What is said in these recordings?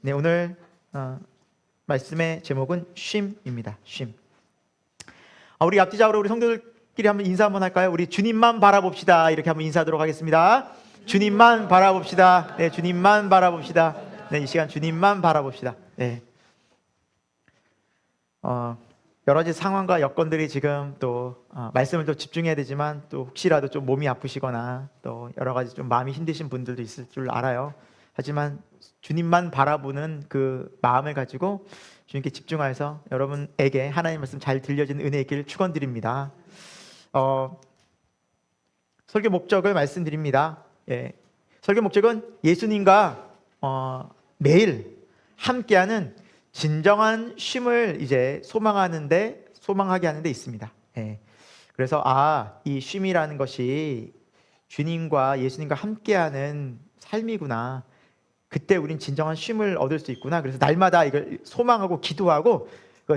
네, 오늘 말씀의 제목은 쉼입니다. 쉼. 우리 앞뒤적으로 우리 성도들끼리 한번 인사 한번 할까요? 우리 주님만 바라봅시다. 이렇게 한번 인사하도록 하겠습니다. 주님만 바라봅시다. 네, 주님만 바라봅시다. 네, 이 시간 주님만 바라봅시다. 네. 여러 가지 상황과 여건들이 지금 또 말씀을 또 집중해야 되지만 또 혹시라도 좀 몸이 아프시거나 또 여러 가지 좀 마음이 힘드신 분들도 있을 줄 알아요. 하지만 주님만 바라보는 그 마음을 가지고 주님께 집중하여서 여러분에게 하나님의 말씀 잘 들려지는 은혜 있기를 축원드립니다. 설교 목적을 말씀드립니다. 설교 목적은 예수님과 매일 함께하는 진정한 쉼을 이제 소망하게 하는 데 있습니다. 그래서 이 쉼이라는 것이 주님과 예수님과 함께하는 삶이구나. 그때 우린 진정한 쉼을 얻을 수 있구나. 그래서 날마다 이걸 소망하고 기도하고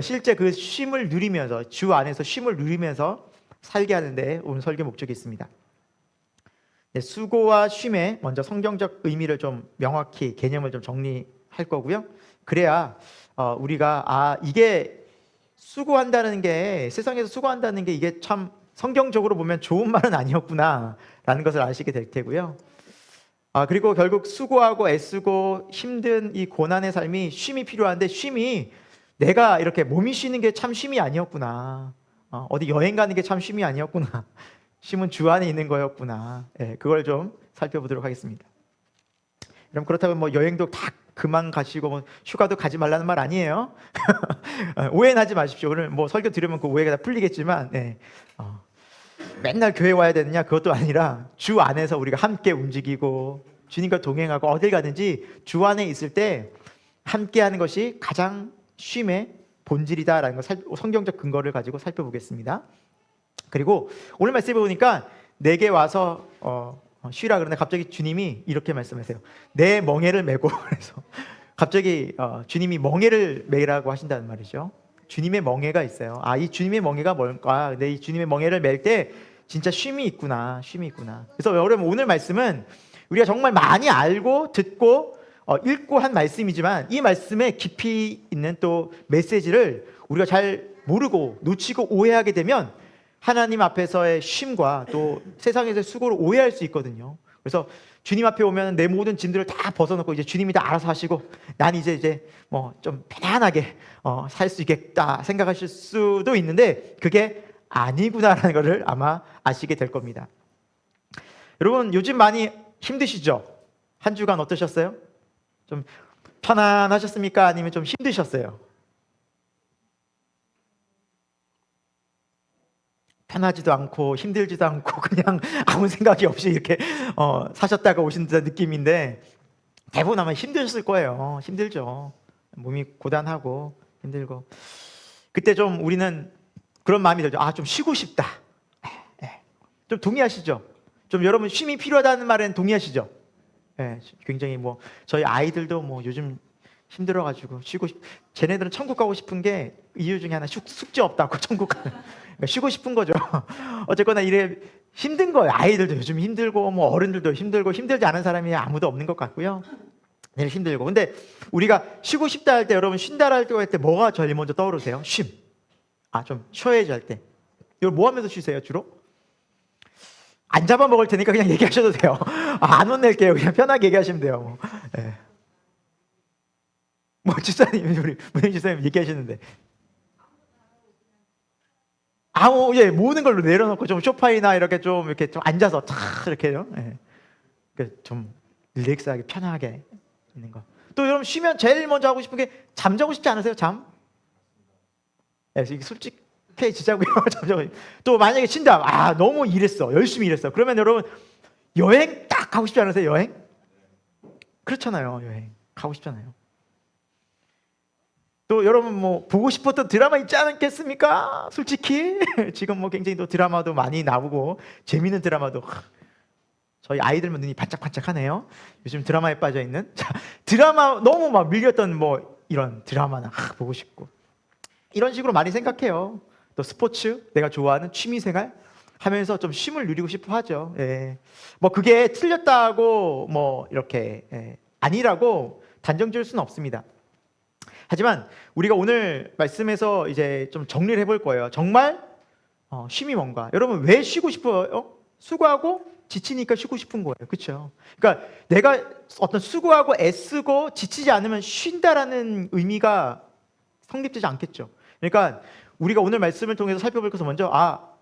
실제 그 쉼을 누리면서 주 안에서 쉼을 누리면서 살게 하는데 오늘 설교 목적이 있습니다. 수고와 쉼의 먼저 성경적 의미를 좀 명확히 개념을 좀 정리할 거고요. 그래야 우리가 이게 수고한다는 게 세상에서 수고한다는 게 이게 참 성경적으로 보면 좋은 말은 아니었구나라는 것을 아시게 될 테고요. 그리고 결국 수고하고 애쓰고 힘든 이 고난의 삶이 쉼이 필요한데 쉼이 내가 이렇게 몸이 쉬는 게 참 쉼이 아니었구나. 어디 여행 가는 게 참 쉼이 아니었구나. 쉼은 주 안에 있는 거였구나. 그걸 좀 살펴보도록 하겠습니다. 그럼 그렇다고 여행도 다 그만 가시고 휴가도 가지 말라는 말 아니에요. 오해는 하지 마십시오. 오늘 설교 들으면 그 오해가 다 풀리겠지만 맨날 교회 와야 되느냐 그것도 아니라 주 안에서 우리가 함께 움직이고 주님과 동행하고 어딜 가든지 주 안에 있을 때 함께하는 것이 가장 쉼의 본질이다라는 걸 성경적 근거를 가지고 살펴보겠습니다. 그리고 오늘 말씀해 보니까 내게 와서 쉬라 그러는데 갑자기 주님이 이렇게 말씀하세요. 내 멍에를 메고 그래서 갑자기 주님이 멍에를 메라고 하신다는 말이죠. 주님의 멍에가 있어요. 이 주님의 멍에가 뭘까? 근데 이 주님의 멍에를 멜 때 진짜 쉼이 있구나. 그래서 여러분 오늘 말씀은 우리가 정말 많이 알고 듣고 읽고 한 말씀이지만 이 말씀에 깊이 있는 또 메시지를 우리가 잘 모르고 놓치고 오해하게 되면 하나님 앞에서의 쉼과 또 세상에서의 수고를 오해할 수 있거든요. 그래서 주님 앞에 오면 내 모든 짐들을 다 벗어놓고 이제 주님이 다 알아서 하시고 난 이제 좀 편안하게 살 수 있겠다 생각하실 수도 있는데 그게 아니구나라는 것을 아마 아시게 될 겁니다. 여러분 요즘 많이 힘드시죠? 한 주간 어떠셨어요? 좀 편안하셨습니까? 아니면 좀 힘드셨어요? 편하지도 않고 힘들지도 않고 그냥 아무 생각이 없이 이렇게 사셨다가 오신다는 느낌인데 대부분 아마 힘드셨을 거예요. 힘들죠. 몸이 고단하고 힘들고 그때 좀 우리는 그런 마음이 들죠. 좀 쉬고 싶다. 좀 동의하시죠? 좀 여러분 쉼이 필요하다는 말엔 동의하시죠? 굉장히 저희 아이들도 요즘 힘들어가지고 쟤네들은 천국 가고 싶은 게 이유 중에 하나 숙제 없다고 천국 가는 그러니까 쉬고 싶은 거죠. 어쨌거나 이래 힘든 거예요. 아이들도 요즘 힘들고 어른들도 힘들고 힘들지 않은 사람이 아무도 없는 것 같고요. 늘 힘들고 근데 우리가 쉬고 싶다 할 때 여러분 쉰다 할 때 뭐가 제일 먼저 떠오르세요? 쉼. 좀 쉬어야지 할 때 이걸 뭐 하면서 쉬세요 주로? 안 잡아먹을 테니까 그냥 얘기하셔도 돼요. 안 혼낼게요. 그냥 편하게 얘기하시면 돼요. 집사님, 우리 문희 집사님 얘기하시는데. 모든 걸로 내려놓고 좀 소파이나 이렇게 좀 앉아서 탁 이렇게요. 좀 릴렉스하게 편하게 있는 거. 또 여러분 쉬면 제일 먼저 하고 싶은 게 잠자고 싶지 않으세요? 잠? 솔직해지자고요. 잠자고. 또 만약에 쉰다. 너무 일했어. 열심히 일했어. 그러면 여러분 여행 딱 가고 싶지 않으세요? 여행? 그렇잖아요. 여행 가고 싶잖아요. 또 여러분 보고 싶었던 드라마 있지 않겠습니까? 솔직히 지금 굉장히 또 드라마도 많이 나오고 재미있는 드라마도 저희 아이들만 눈이 반짝반짝하네요. 요즘 드라마에 빠져 있는 드라마 너무 밀렸던 이런 드라마나 보고 싶고 이런 식으로 많이 생각해요. 또 스포츠 내가 좋아하는 취미생활 하면서 좀 쉼을 누리고 싶어 하죠. 그게 틀렸다고 이렇게 아니라고 단정 지을 수는 없습니다. 하지만 우리가 오늘 말씀에서 이제 좀 정리를 해볼 거예요. 정말 쉼이 뭔가? 여러분 왜 쉬고 싶어요? 수고하고 지치니까 쉬고 싶은 거예요. 그렇죠? 그러니까 내가 어떤 수고하고 애쓰고 지치지 않으면 쉰다라는 의미가 성립되지 않겠죠. 그러니까 우리가 오늘 말씀을 통해서 살펴볼 것은 먼저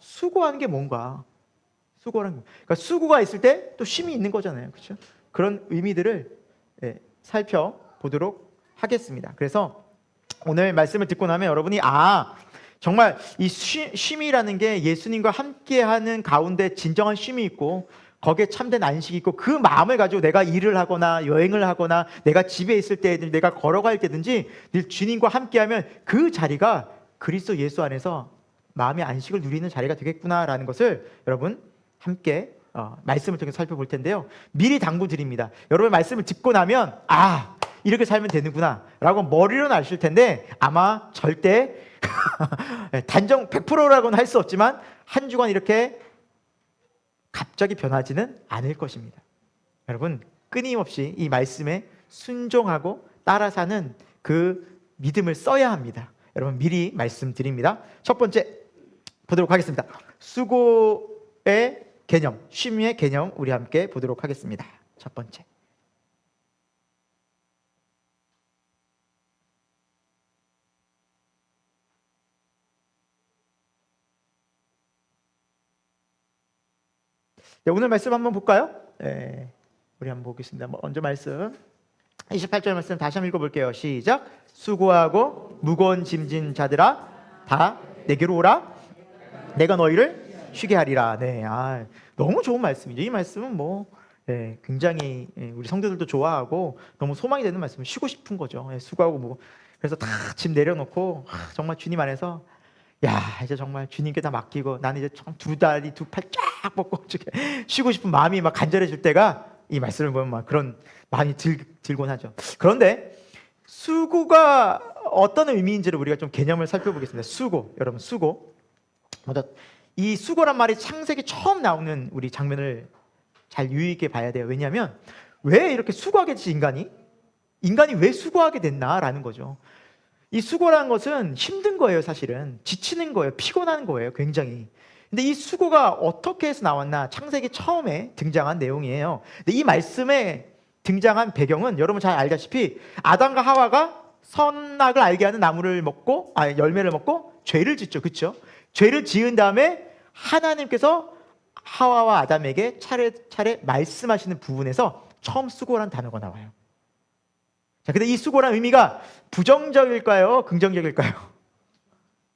수고하는 게 뭔가? 수고라는 거. 그러니까 수고가 있을 때 또 쉼이 있는 거잖아요. 그렇죠? 그런 의미들을 살펴보도록 하겠습니다. 그래서 오늘 말씀을 듣고 나면 여러분이 정말 이 쉼이라는 게 예수님과 함께하는 가운데 진정한 쉼이 있고 거기에 참된 안식이 있고 그 마음을 가지고 내가 일을 하거나 여행을 하거나 내가 집에 있을 때든지 내가 걸어갈 때든지 늘 주님과 함께하면 그 자리가 그리스도 예수 안에서 마음의 안식을 누리는 자리가 되겠구나라는 것을 여러분 함께 말씀을 통해서 살펴볼 텐데요. 미리 당부드립니다. 여러분 말씀을 듣고 나면 이렇게 살면 되는구나 라고 머리로는 아실 텐데 아마 절대 단정 100%라고는 할 수 없지만 한 주간 이렇게 갑자기 변하지는 않을 것입니다. 여러분 끊임없이 이 말씀에 순종하고 따라 사는 그 믿음을 써야 합니다. 여러분 미리 말씀드립니다. 첫 번째 보도록 하겠습니다. 수고의 개념, 쉼의 개념 우리 함께 보도록 하겠습니다. 첫 번째. 오늘 말씀 한번 볼까요? 우리 한번 보겠습니다. 먼저 말씀 28절 말씀 다시 한번 읽어볼게요. 시작. 수고하고 무거운 짐진 자들아 다 내게로 오라. 내가 너희를 쉬게 하리라. 너무 좋은 말씀이죠. 이 말씀은 굉장히 우리 성도들도 좋아하고 너무 소망이 되는 말씀은 쉬고 싶은 거죠. 수고하고 그래서 다 짐 내려놓고 정말 주님 안에서 이제 정말 주님께 다 맡기고 나는 이제 두 다리 두 팔 쫙 뻗고 쉬고 싶은 마음이 막 간절해질 때가 이 말씀을 보면 막 그런 마음이 들곤 하죠. 그런데 수고가 어떤 의미인지를 우리가 좀 개념을 살펴보겠습니다. 수고, 여러분 수고. 먼저 이 수고란 말이 창세기 처음 나오는 우리 장면을 잘 유의 있게 봐야 돼요. 왜냐하면 왜 이렇게 수고하게 됐지 인간이 왜 수고하게 됐나라는 거죠. 이 수고라는 것은 힘든 거예요. 사실은 지치는 거예요. 피곤한 거예요. 굉장히. 근데 이 수고가 어떻게 해서 나왔나? 창세기 처음에 등장한 내용이에요. 근데 이 말씀에 등장한 배경은 여러분 잘 알다시피 아담과 하와가 선악을 알게 하는 나무를 먹고 열매를 먹고 죄를 짓죠. 그렇죠? 죄를 지은 다음에 하나님께서 하와와 아담에게 차례차례 말씀하시는 부분에서 처음 수고라는 단어가 나와요. 자, 근데 이 수고라는 의미가 부정적일까요? 긍정적일까요?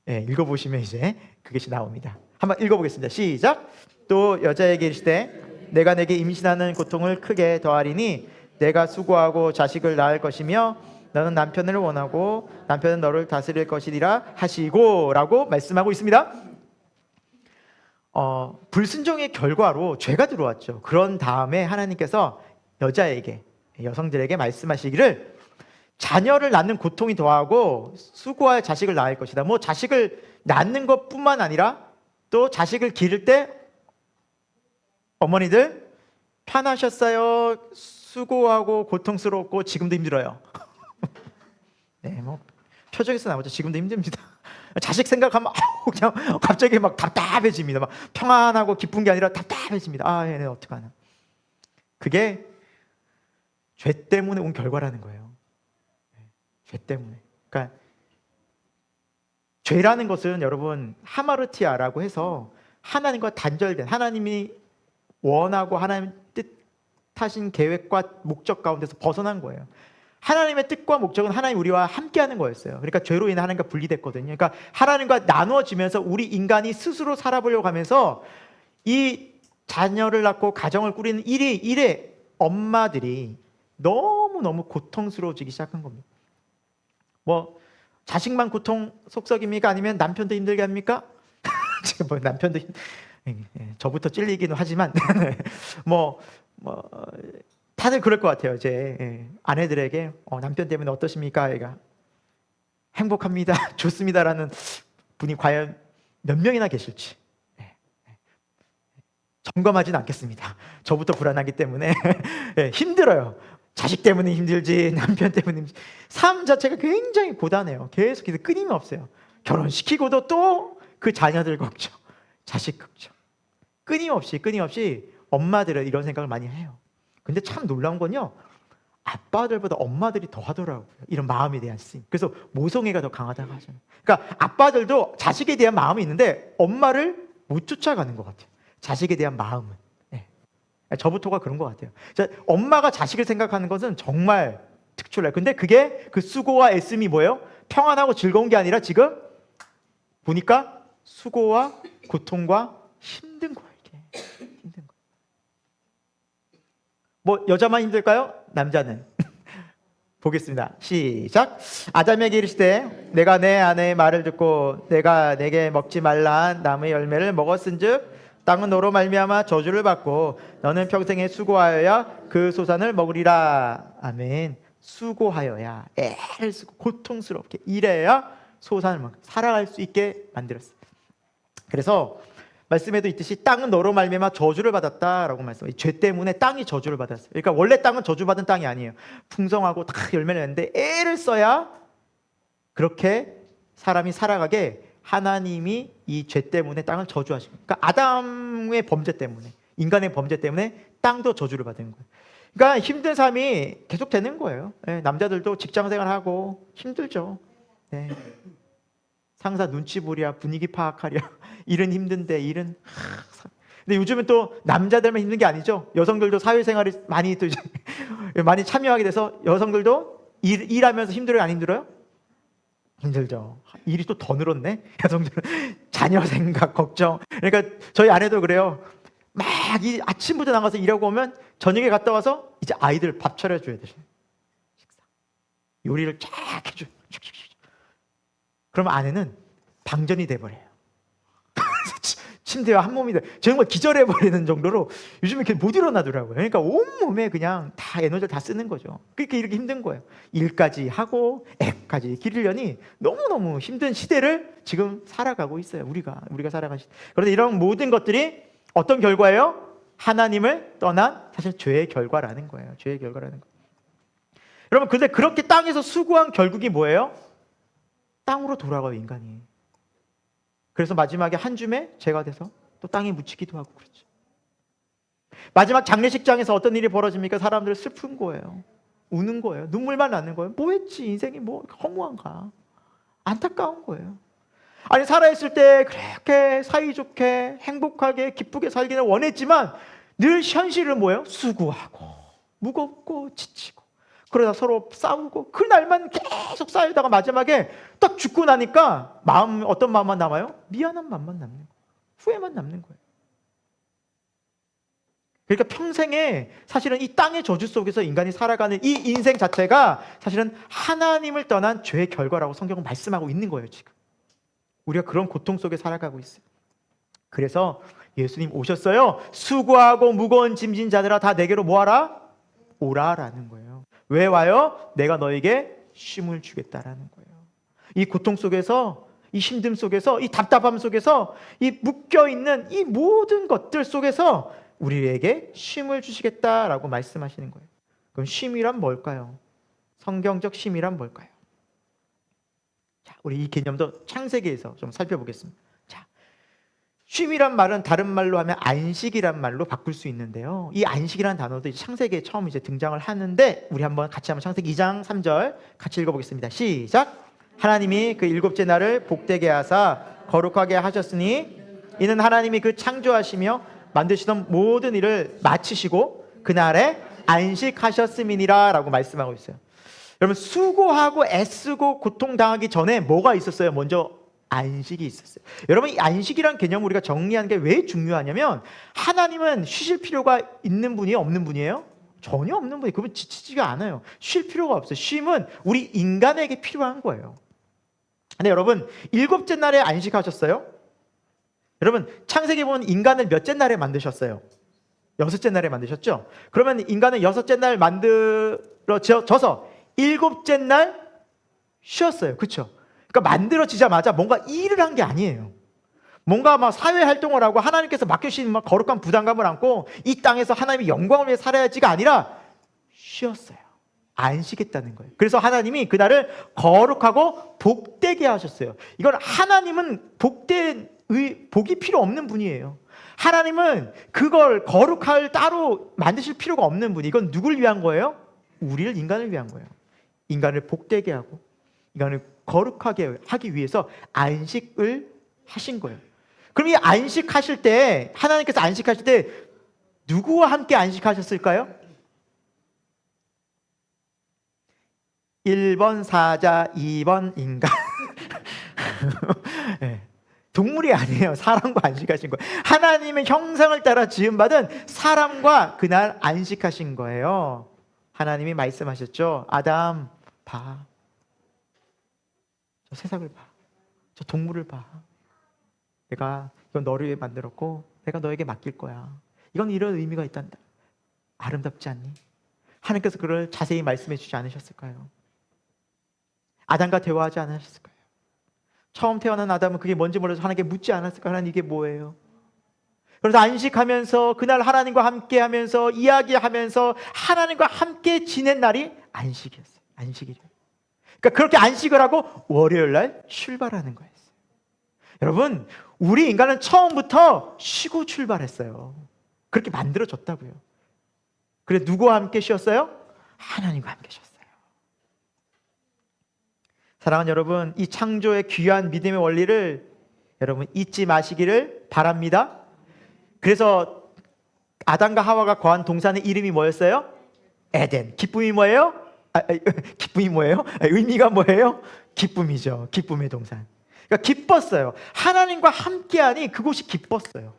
읽어보시면 이제 그것이 나옵니다. 한번 읽어보겠습니다. 시작. 또 여자에게 이르시되 내가 내게 임신하는 고통을 크게 더하리니 내가 수고하고 자식을 낳을 것이며 너는 남편을 원하고 남편은 너를 다스릴 것이리라 하시고 라고 말씀하고 있습니다. 불순종의 결과로 죄가 들어왔죠. 그런 다음에 하나님께서 여성들에게 말씀하시기를 자녀를 낳는 고통이 더하고 수고할 자식을 낳을 것이다. 자식을 낳는 것뿐만 아니라 또 자식을 기를 때 어머니들 편하셨어요? 수고하고 고통스럽고 지금도 힘들어요. 표적에서 나오죠. 지금도 힘듭니다. 자식 생각하면 그냥 갑자기 막 답답해집니다. 막 평안하고 기쁜 게 아니라 답답해집니다. 얘네 어떡하나. 그게 죄 때문에 온 결과라는 거예요. 죄 때문에. 그러니까 죄라는 것은 여러분 하마르티아라고 해서 하나님과 단절된, 하나님이 원하고 하나님 뜻하신 계획과 목적 가운데서 벗어난 거예요. 하나님의 뜻과 목적은 하나님 우리와 함께하는 거였어요. 그러니까 죄로 인해 하나님과 분리됐거든요. 그러니까 하나님과 나누어지면서 우리 인간이 스스로 살아보려고 하면서 이 자녀를 낳고 가정을 꾸리는 일에 엄마들이 너무너무 고통스러워지기 시작한 겁니다. 자식만 고통 속썩입니까? 아니면 남편도 힘들게 합니까? 지금 남편도 저부터 찔리기는 하지만 다들 그럴 것 같아요. 이제 아내들에게 남편 때문에 어떠십니까? 얘가 행복합니다, 좋습니다라는 분이 과연 몇 명이나 계실지 점검하지는 않겠습니다. 저부터 불안하기 때문에 힘들어요. 자식 때문에 힘들지, 남편 때문에 힘들지. 삶 자체가 굉장히 고단해요. 계속해서 끊임없어요. 결혼시키고도 또 그 자녀들 걱정, 자식 걱정. 끊임없이 엄마들은 이런 생각을 많이 해요. 근데 참 놀라운 건요, 아빠들보다 엄마들이 더 하더라고요. 이런 마음에 대한 쓰임. 그래서 모성애가 더 강하다고 하잖아요. 그러니까 아빠들도 자식에 대한 마음이 있는데 엄마를 못 쫓아가는 것 같아요. 자식에 대한 마음은. 네. 저부터가 그런 것 같아요. 엄마가 자식을 생각하는 것은 정말 특출나요. 근데 그게 그 수고와 애씀이 뭐예요? 평안하고 즐거운 게 아니라 지금 보니까 수고와 고통과 힘든 거예요. 이게 힘든 거. 뭐 여자만 힘들까요? 남자는. 보겠습니다. 시작. 아담에게 이르시되 내가 내 아내의 말을 듣고 내가 내게 먹지 말라 한 나무의 열매를 먹었은즉 땅은 너로 말미암아 저주를 받고 너는 평생에 수고하여야 그 소산을 먹으리라. 아멘. 수고하여야, 애를 쓰고 고통스럽게 일해야 소산을 살아갈 수 있게 만들었어요. 그래서 말씀에도 있듯이 땅은 너로 말미암아 저주를 받았다라고 말씀해요. 죄 때문에 땅이 저주를 받았어요. 그러니까 원래 땅은 저주받은 땅이 아니에요. 풍성하고 다 열매를 냈는데 애를 써야 그렇게 사람이 살아가게 하나님이 이 죄 때문에 땅을 저주하신 거예요. 그러니까 아담의 범죄 때문에, 인간의 범죄 때문에 땅도 저주를 받은 거예요. 그러니까 힘든 삶이 계속 되는 거예요. 네, 남자들도 직장생활하고 힘들죠. 네. 상사 눈치 보랴, 분위기 파악하랴. 일은 힘든데 일은. 근데 요즘은 또 남자들만 힘든 게 아니죠. 여성들도 사회생활이 많이 또 이제 많이 참여하게 돼서 여성들도 일하면서 힘들어요, 안 힘들어요? 힘들죠. 일이 또 더 늘었네. 여성들은 자녀 생각, 걱정. 그러니까 저희 아내도 그래요. 막 이 아침부터 나가서 일하고 오면 저녁에 갔다 와서 이제 아이들 밥 차려줘야 돼. 식사. 요리를 쫙 해줘. 그러면 아내는 방전이 돼버려요. 침대와 한 몸이 돼. 정말 기절해버리는 정도로 요즘에 이렇게 못 일어나더라고요. 그러니까 온몸에 그냥 다 에너지를 다 쓰는 거죠. 그러니까 이렇게 힘든 거예요. 일까지 하고 애까지 기르려니 너무너무 힘든 시대를 지금 살아가고 있어요. 우리가 살아가는 시대. 그런데 이런 모든 것들이 어떤 결과예요? 하나님을 떠난 사실 죄의 결과라는 거예요. 죄의 결과라는 거예요. 여러분, 근데 그렇게 땅에서 수고한 결국이 뭐예요? 땅으로 돌아가요, 인간이. 그래서 마지막에 한 줌에 죄가 돼서 또 땅에 묻히기도 하고 그렇죠. 마지막 장례식장에서 어떤 일이 벌어집니까? 사람들 슬픈 거예요. 우는 거예요. 눈물만 나는 거예요. 뭐 했지? 인생이 뭐 허무한가? 안타까운 거예요. 아니, 살아있을 때 그렇게 사이좋게 행복하게 기쁘게 살기는 원했지만 늘 현실은 뭐예요? 수고하고 무겁고 지치고 그러다 서로 싸우고 그 날만 계속 쌓이다가 마지막에 딱 죽고 나니까 어떤 마음만 남아요? 미안한 마음만 남는 거예요. 후회만 남는 거예요. 그러니까 평생에 사실은 이 땅의 저주 속에서 인간이 살아가는 이 인생 자체가 사실은 하나님을 떠난 죄의 결과라고 성경은 말씀하고 있는 거예요. 지금 우리가 그런 고통 속에 살아가고 있어요. 그래서 예수님 오셨어요. 수고하고 무거운 짐진 자들아 다 내게로 모아라 오라라는 거예요. 왜 와요? 내가 너에게 쉼을 주겠다라는 거예요. 이 고통 속에서, 이 힘듦 속에서, 이 답답함 속에서, 이 묶여있는 이 모든 것들 속에서 우리에게 쉼을 주시겠다라고 말씀하시는 거예요. 그럼 쉼이란 뭘까요? 성경적 쉼이란 뭘까요? 자, 우리 이 개념도 창세기에서 좀 살펴보겠습니다. 자, 쉼이란 말은 다른 말로 하면 안식이란 말로 바꿀 수 있는데요. 이 안식이라는 단어도 창세기에 처음 이제 등장을 하는데 우리 같이 한번 창세기 2장 3절 같이 읽어보겠습니다. 시작. 하나님이 그 일곱째 날을 복되게 하사 거룩하게 하셨으니 이는 하나님이 그 창조하시며 만드시던 모든 일을 마치시고 그날에 안식하셨음이니라 라고 말씀하고 있어요. 여러분, 수고하고 애쓰고 고통당하기 전에 뭐가 있었어요? 먼저 안식이 있었어요. 여러분, 이 안식이란 개념을 우리가 정리하는 게 왜 중요하냐면 하나님은 쉬실 필요가 있는 분이에요? 없는 분이에요? 전혀 없는 분이에요. 그분 지치지가 않아요. 쉴 필요가 없어요. 쉼은 우리 인간에게 필요한 거예요. 근데 여러분, 일곱째 날에 안식하셨어요? 여러분, 창세기 보면 인간을 몇째 날에 만드셨어요? 여섯째 날에 만드셨죠? 그러면 인간은 여섯째 날 만들어져서 일곱째 날 쉬었어요. 그렇죠? 그러니까 만들어지자마자 뭔가 일을 한 게 아니에요. 뭔가 막 사회 활동을 하고 하나님께서 맡겨주신 막 거룩한 부담감을 안고 이 땅에서 하나님의 영광을 위해 살아야지가 아니라 쉬었어요. 안식했다는 거예요. 그래서 하나님이 그날을 거룩하고 복되게 하셨어요. 이건 하나님은 복이 필요 없는 분이에요. 하나님은 그걸 거룩할 따로 만드실 필요가 없는 분이. 이건 누굴 위한 거예요? 우리를, 인간을 위한 거예요. 인간을 복되게 하고 인간을 거룩하게 하기 위해서 안식을 하신 거예요. 그럼 이 안식하실 때, 하나님께서 안식하실 때 누구와 함께 안식하셨을까요? 1번 사자, 2번 인간. 네. 동물이 아니에요. 사람과 안식하신 거예요. 하나님의 형상을 따라 지음받은 사람과 그날 안식하신 거예요. 하나님이 말씀하셨죠. 아담 봐. 저 세상을 봐. 저 동물을 봐. 내가 이건 너를 위해 만들었고 내가 너에게 맡길 거야. 이건 이런 의미가 있단다. 아름답지 않니? 하나님께서 그걸 자세히 말씀해 주지 않으셨을까요? 아담과 대화하지 않으셨을까요? 처음 태어난 아담은 그게 뭔지 몰라서 하나님께 묻지 않았을까요? 하나님 이게 뭐예요? 그래서 안식하면서 그날 하나님과 함께 하면서 이야기하면서 하나님과 함께 지낸 날이 안식이었어요. 안식이죠. 그러니까 그렇게 안식을 하고 월요일 날 출발하는 거였어요. 여러분, 우리 인간은 처음부터 쉬고 출발했어요. 그렇게 만들어졌다고요. 그래 누구와 함께 쉬었어요? 하나님과 함께 쉬었어요. 사랑하는 여러분, 이 창조의 귀한 믿음의 원리를 여러분 잊지 마시기를 바랍니다. 그래서 아담과 하와가 거한 동산의 이름이 뭐였어요? 에덴. 기쁨이 뭐예요? 기쁨이 뭐예요? 의미가 뭐예요? 기쁨이죠. 기쁨의 동산. 그러니까 기뻤어요. 하나님과 함께하니 그곳이 기뻤어요.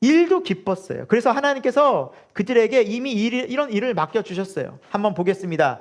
일도 기뻤어요. 그래서 하나님께서 그들에게 이미 이런 일을 맡겨주셨어요. 한번 보겠습니다.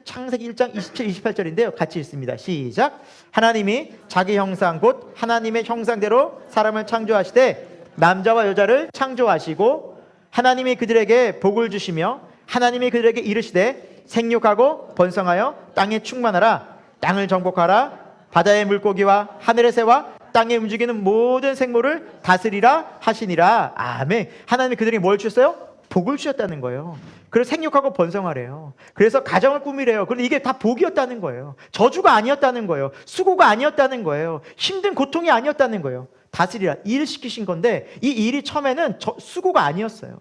창세기 1장 27, 28절인데요. 같이 읽습니다. 시작. 하나님이 자기 형상 곧 하나님의 형상대로 사람을 창조하시되 남자와 여자를 창조하시고 하나님이 그들에게 복을 주시며 하나님이 그들에게 이르시되 생육하고 번성하여 땅에 충만하라. 땅을 정복하라. 바다의 물고기와 하늘의 새와 땅에 움직이는 모든 생물을 다스리라 하시니라. 아멘. 하나님이 그들에게 뭘 주셨어요? 복을 주셨다는 거예요. 그래서 생육하고 번성하래요. 그래서 가정을 꾸미래요. 그런데 이게 다 복이었다는 거예요. 저주가 아니었다는 거예요. 수고가 아니었다는 거예요. 힘든 고통이 아니었다는 거예요. 다스리라. 일을 시키신 건데 이 일이 처음에는 수고가 아니었어요.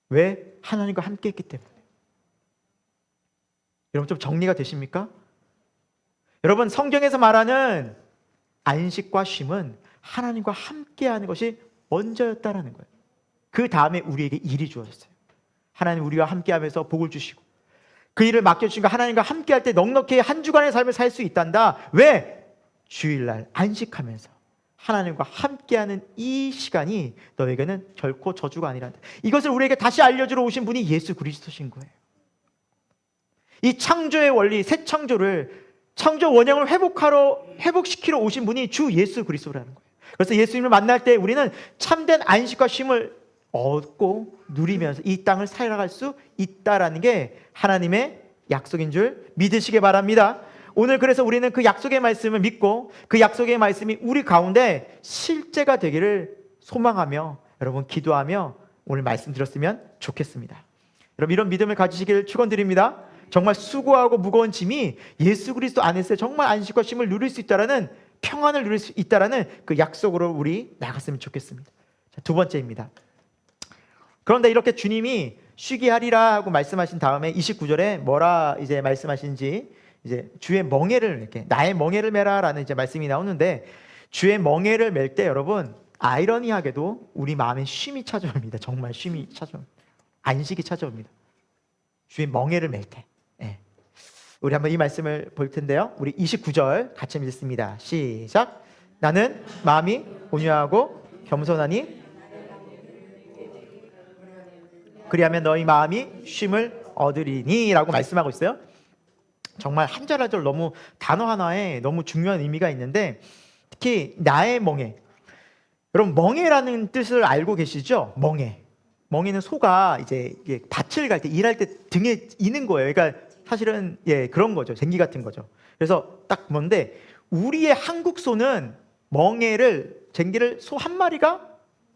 왜? 하나님과 함께 했기 때문에. 여러분 좀 정리가 되십니까? 여러분 성경에서 말하는 안식과 쉼은 하나님과 함께하는 것이 먼저였다라는 거예요. 그 다음에 우리에게 일이 주어졌어요. 하나님 우리와 함께하면서 복을 주시고 그 일을 맡겨주시니까 하나님과 함께할 때 넉넉히 한 주간의 삶을 살 수 있단다. 왜? 주일날 안식하면서 하나님과 함께하는 이 시간이 너에게는 결코 저주가 아니란다. 이것을 우리에게 다시 알려주러 오신 분이 예수 그리스도신 거예요. 이 창조의 원리, 새 창조를 창조 원형을 회복시키러 오신 분이 주 예수 그리스도라는 거예요. 그래서 예수님을 만날 때 우리는 참된 안식과 쉼을 얻고 누리면서 이 땅을 살아갈 수 있다라는 게 하나님의 약속인 줄 믿으시기 바랍니다. 오늘 그래서 우리는 그 약속의 말씀을 믿고 그 약속의 말씀이 우리 가운데 실제가 되기를 소망하며 여러분 기도하며 오늘 말씀 들었으면 좋겠습니다. 여러분 이런 믿음을 가지시길 축원드립니다. 정말 수고하고 무거운 짐이 예수 그리스도 안에서 정말 안식과 쉼을 누릴 수 있다라는 평안을 누릴 수 있다라는 그 약속으로 우리 나갔으면 좋겠습니다. 자, 두 번째입니다. 그런데 이렇게 주님이 쉬게 하리라 하고 말씀하신 다음에 29절에 뭐라 이제 말씀하신지 이제 주의 멍에를 이렇게 나의 멍에를 메라라는 이제 말씀이 나오는데 주의 멍에를 멜 때 여러분 아이러니하게도 우리 마음에 쉼이 찾아옵니다. 정말 쉼이 찾아옵니다. 안식이 찾아옵니다. 주의 멍에를 멜 때. 예. 우리 한번 이 말씀을 볼 텐데요. 우리 29절 같이 읽습니다. 시작. 나는 마음이 온유하고 겸손하니 그리하면 너희 마음이 쉼을 얻으리니 라고 말씀하고 있어요. 정말 한 절 한 절 너무 단어 하나에 너무 중요한 의미가 있는데 특히 나의 멍에 여러분 멍에라는 뜻을 알고 계시죠? 멍에는 소가 이제 밭을 갈 때 일할 때 등에 이는 거예요. 그러니까 사실은 그런 거죠. 쟁기 같은 거죠. 그래서 딱 뭔데 우리의 한국 소는 쟁기를 소 한 마리가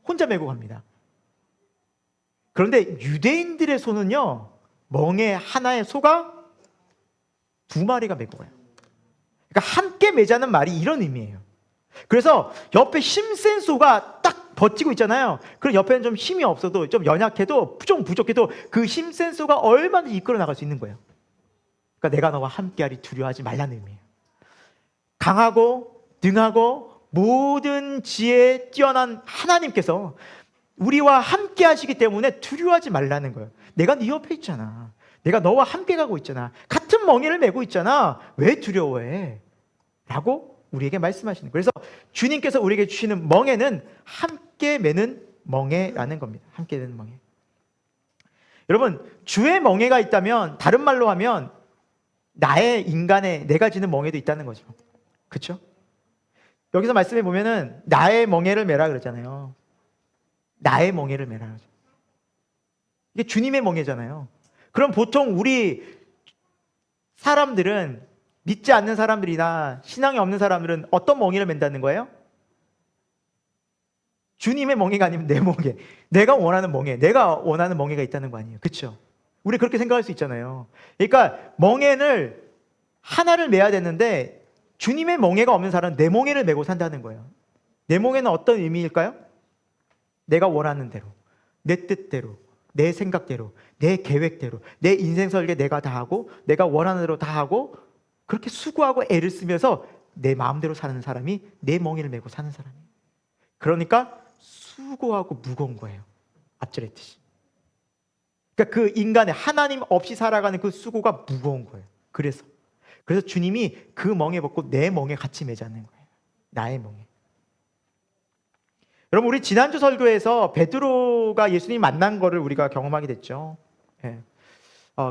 혼자 메고 갑니다. 그런데 유대인들의 소는요 멍에 하나의 소가 두 마리가 메고 가요. 그러니까 함께 매자는 말이 이런 의미예요. 그래서 옆에 힘센 소가 딱 버티고 있잖아요. 그럼 옆에는 좀 힘이 없어도, 좀 연약해도, 좀 부족해도 그 힘센 소가 얼마든지 이끌어 나갈 수 있는 거예요. 그러니까 내가 너와 함께하리 두려워하지 말라는 의미예요. 강하고 능하고 모든 지혜에 뛰어난 하나님께서 우리와 함께 하시기 때문에 두려워하지 말라는 거예요. 내가 네 옆에 있잖아. 내가 너와 함께 가고 있잖아. 같은 멍에를 메고 있잖아. 왜 두려워해? 라고 우리에게 말씀하시는 거예요. 그래서 주님께서 우리에게 주시는 멍에는 함께 매는 멍에라는 겁니다. 함께 매는 멍에. 여러분, 주의 멍에가 있다면, 다른 말로 하면 나의 인간의 내가 지는 멍에도 있다는 거죠. 그렇죠? 여기서 말씀해 보면은 나의 멍에를 매라 그러잖아요. 나의 멍에를 매라 그러죠. 이게 주님의 멍에잖아요. 그럼 보통 우리 사람들은, 믿지 않는 사람들이나 신앙이 없는 사람들은 어떤 멍에를 맨다는 거예요? 주님의 멍에가 아니면 내 멍에, 내가 원하는 멍에가 있다는 거 아니에요. 그렇죠? 우리 그렇게 생각할 수 있잖아요. 그러니까 멍에를 하나를 매야 되는데 주님의 멍에가 없는 사람은 내 멍에를 메고 산다는 거예요. 내 멍에는 어떤 의미일까요? 내가 원하는 대로, 내 뜻대로, 내 생각대로, 내 계획대로, 내 인생 설계 내가 다 하고, 내가 원하는 대로 다 하고, 그렇게 수고하고 애를 쓰면서 내 마음대로 사는 사람이 내 멍에를 메고 사는 사람이에요. 그러니까 수고하고 무거운 거예요. 앞절에 했듯이. 그러니까 그 인간의 하나님 없이 살아가는 그 수고가 무거운 거예요. 그래서 주님이 그 멍에 벗고 내 멍에 같이 매자는 거예요. 나의 멍에. 여러분, 우리 지난주 설교에서 베드로가 예수님 만난 거를 우리가 경험하게 됐죠. 예.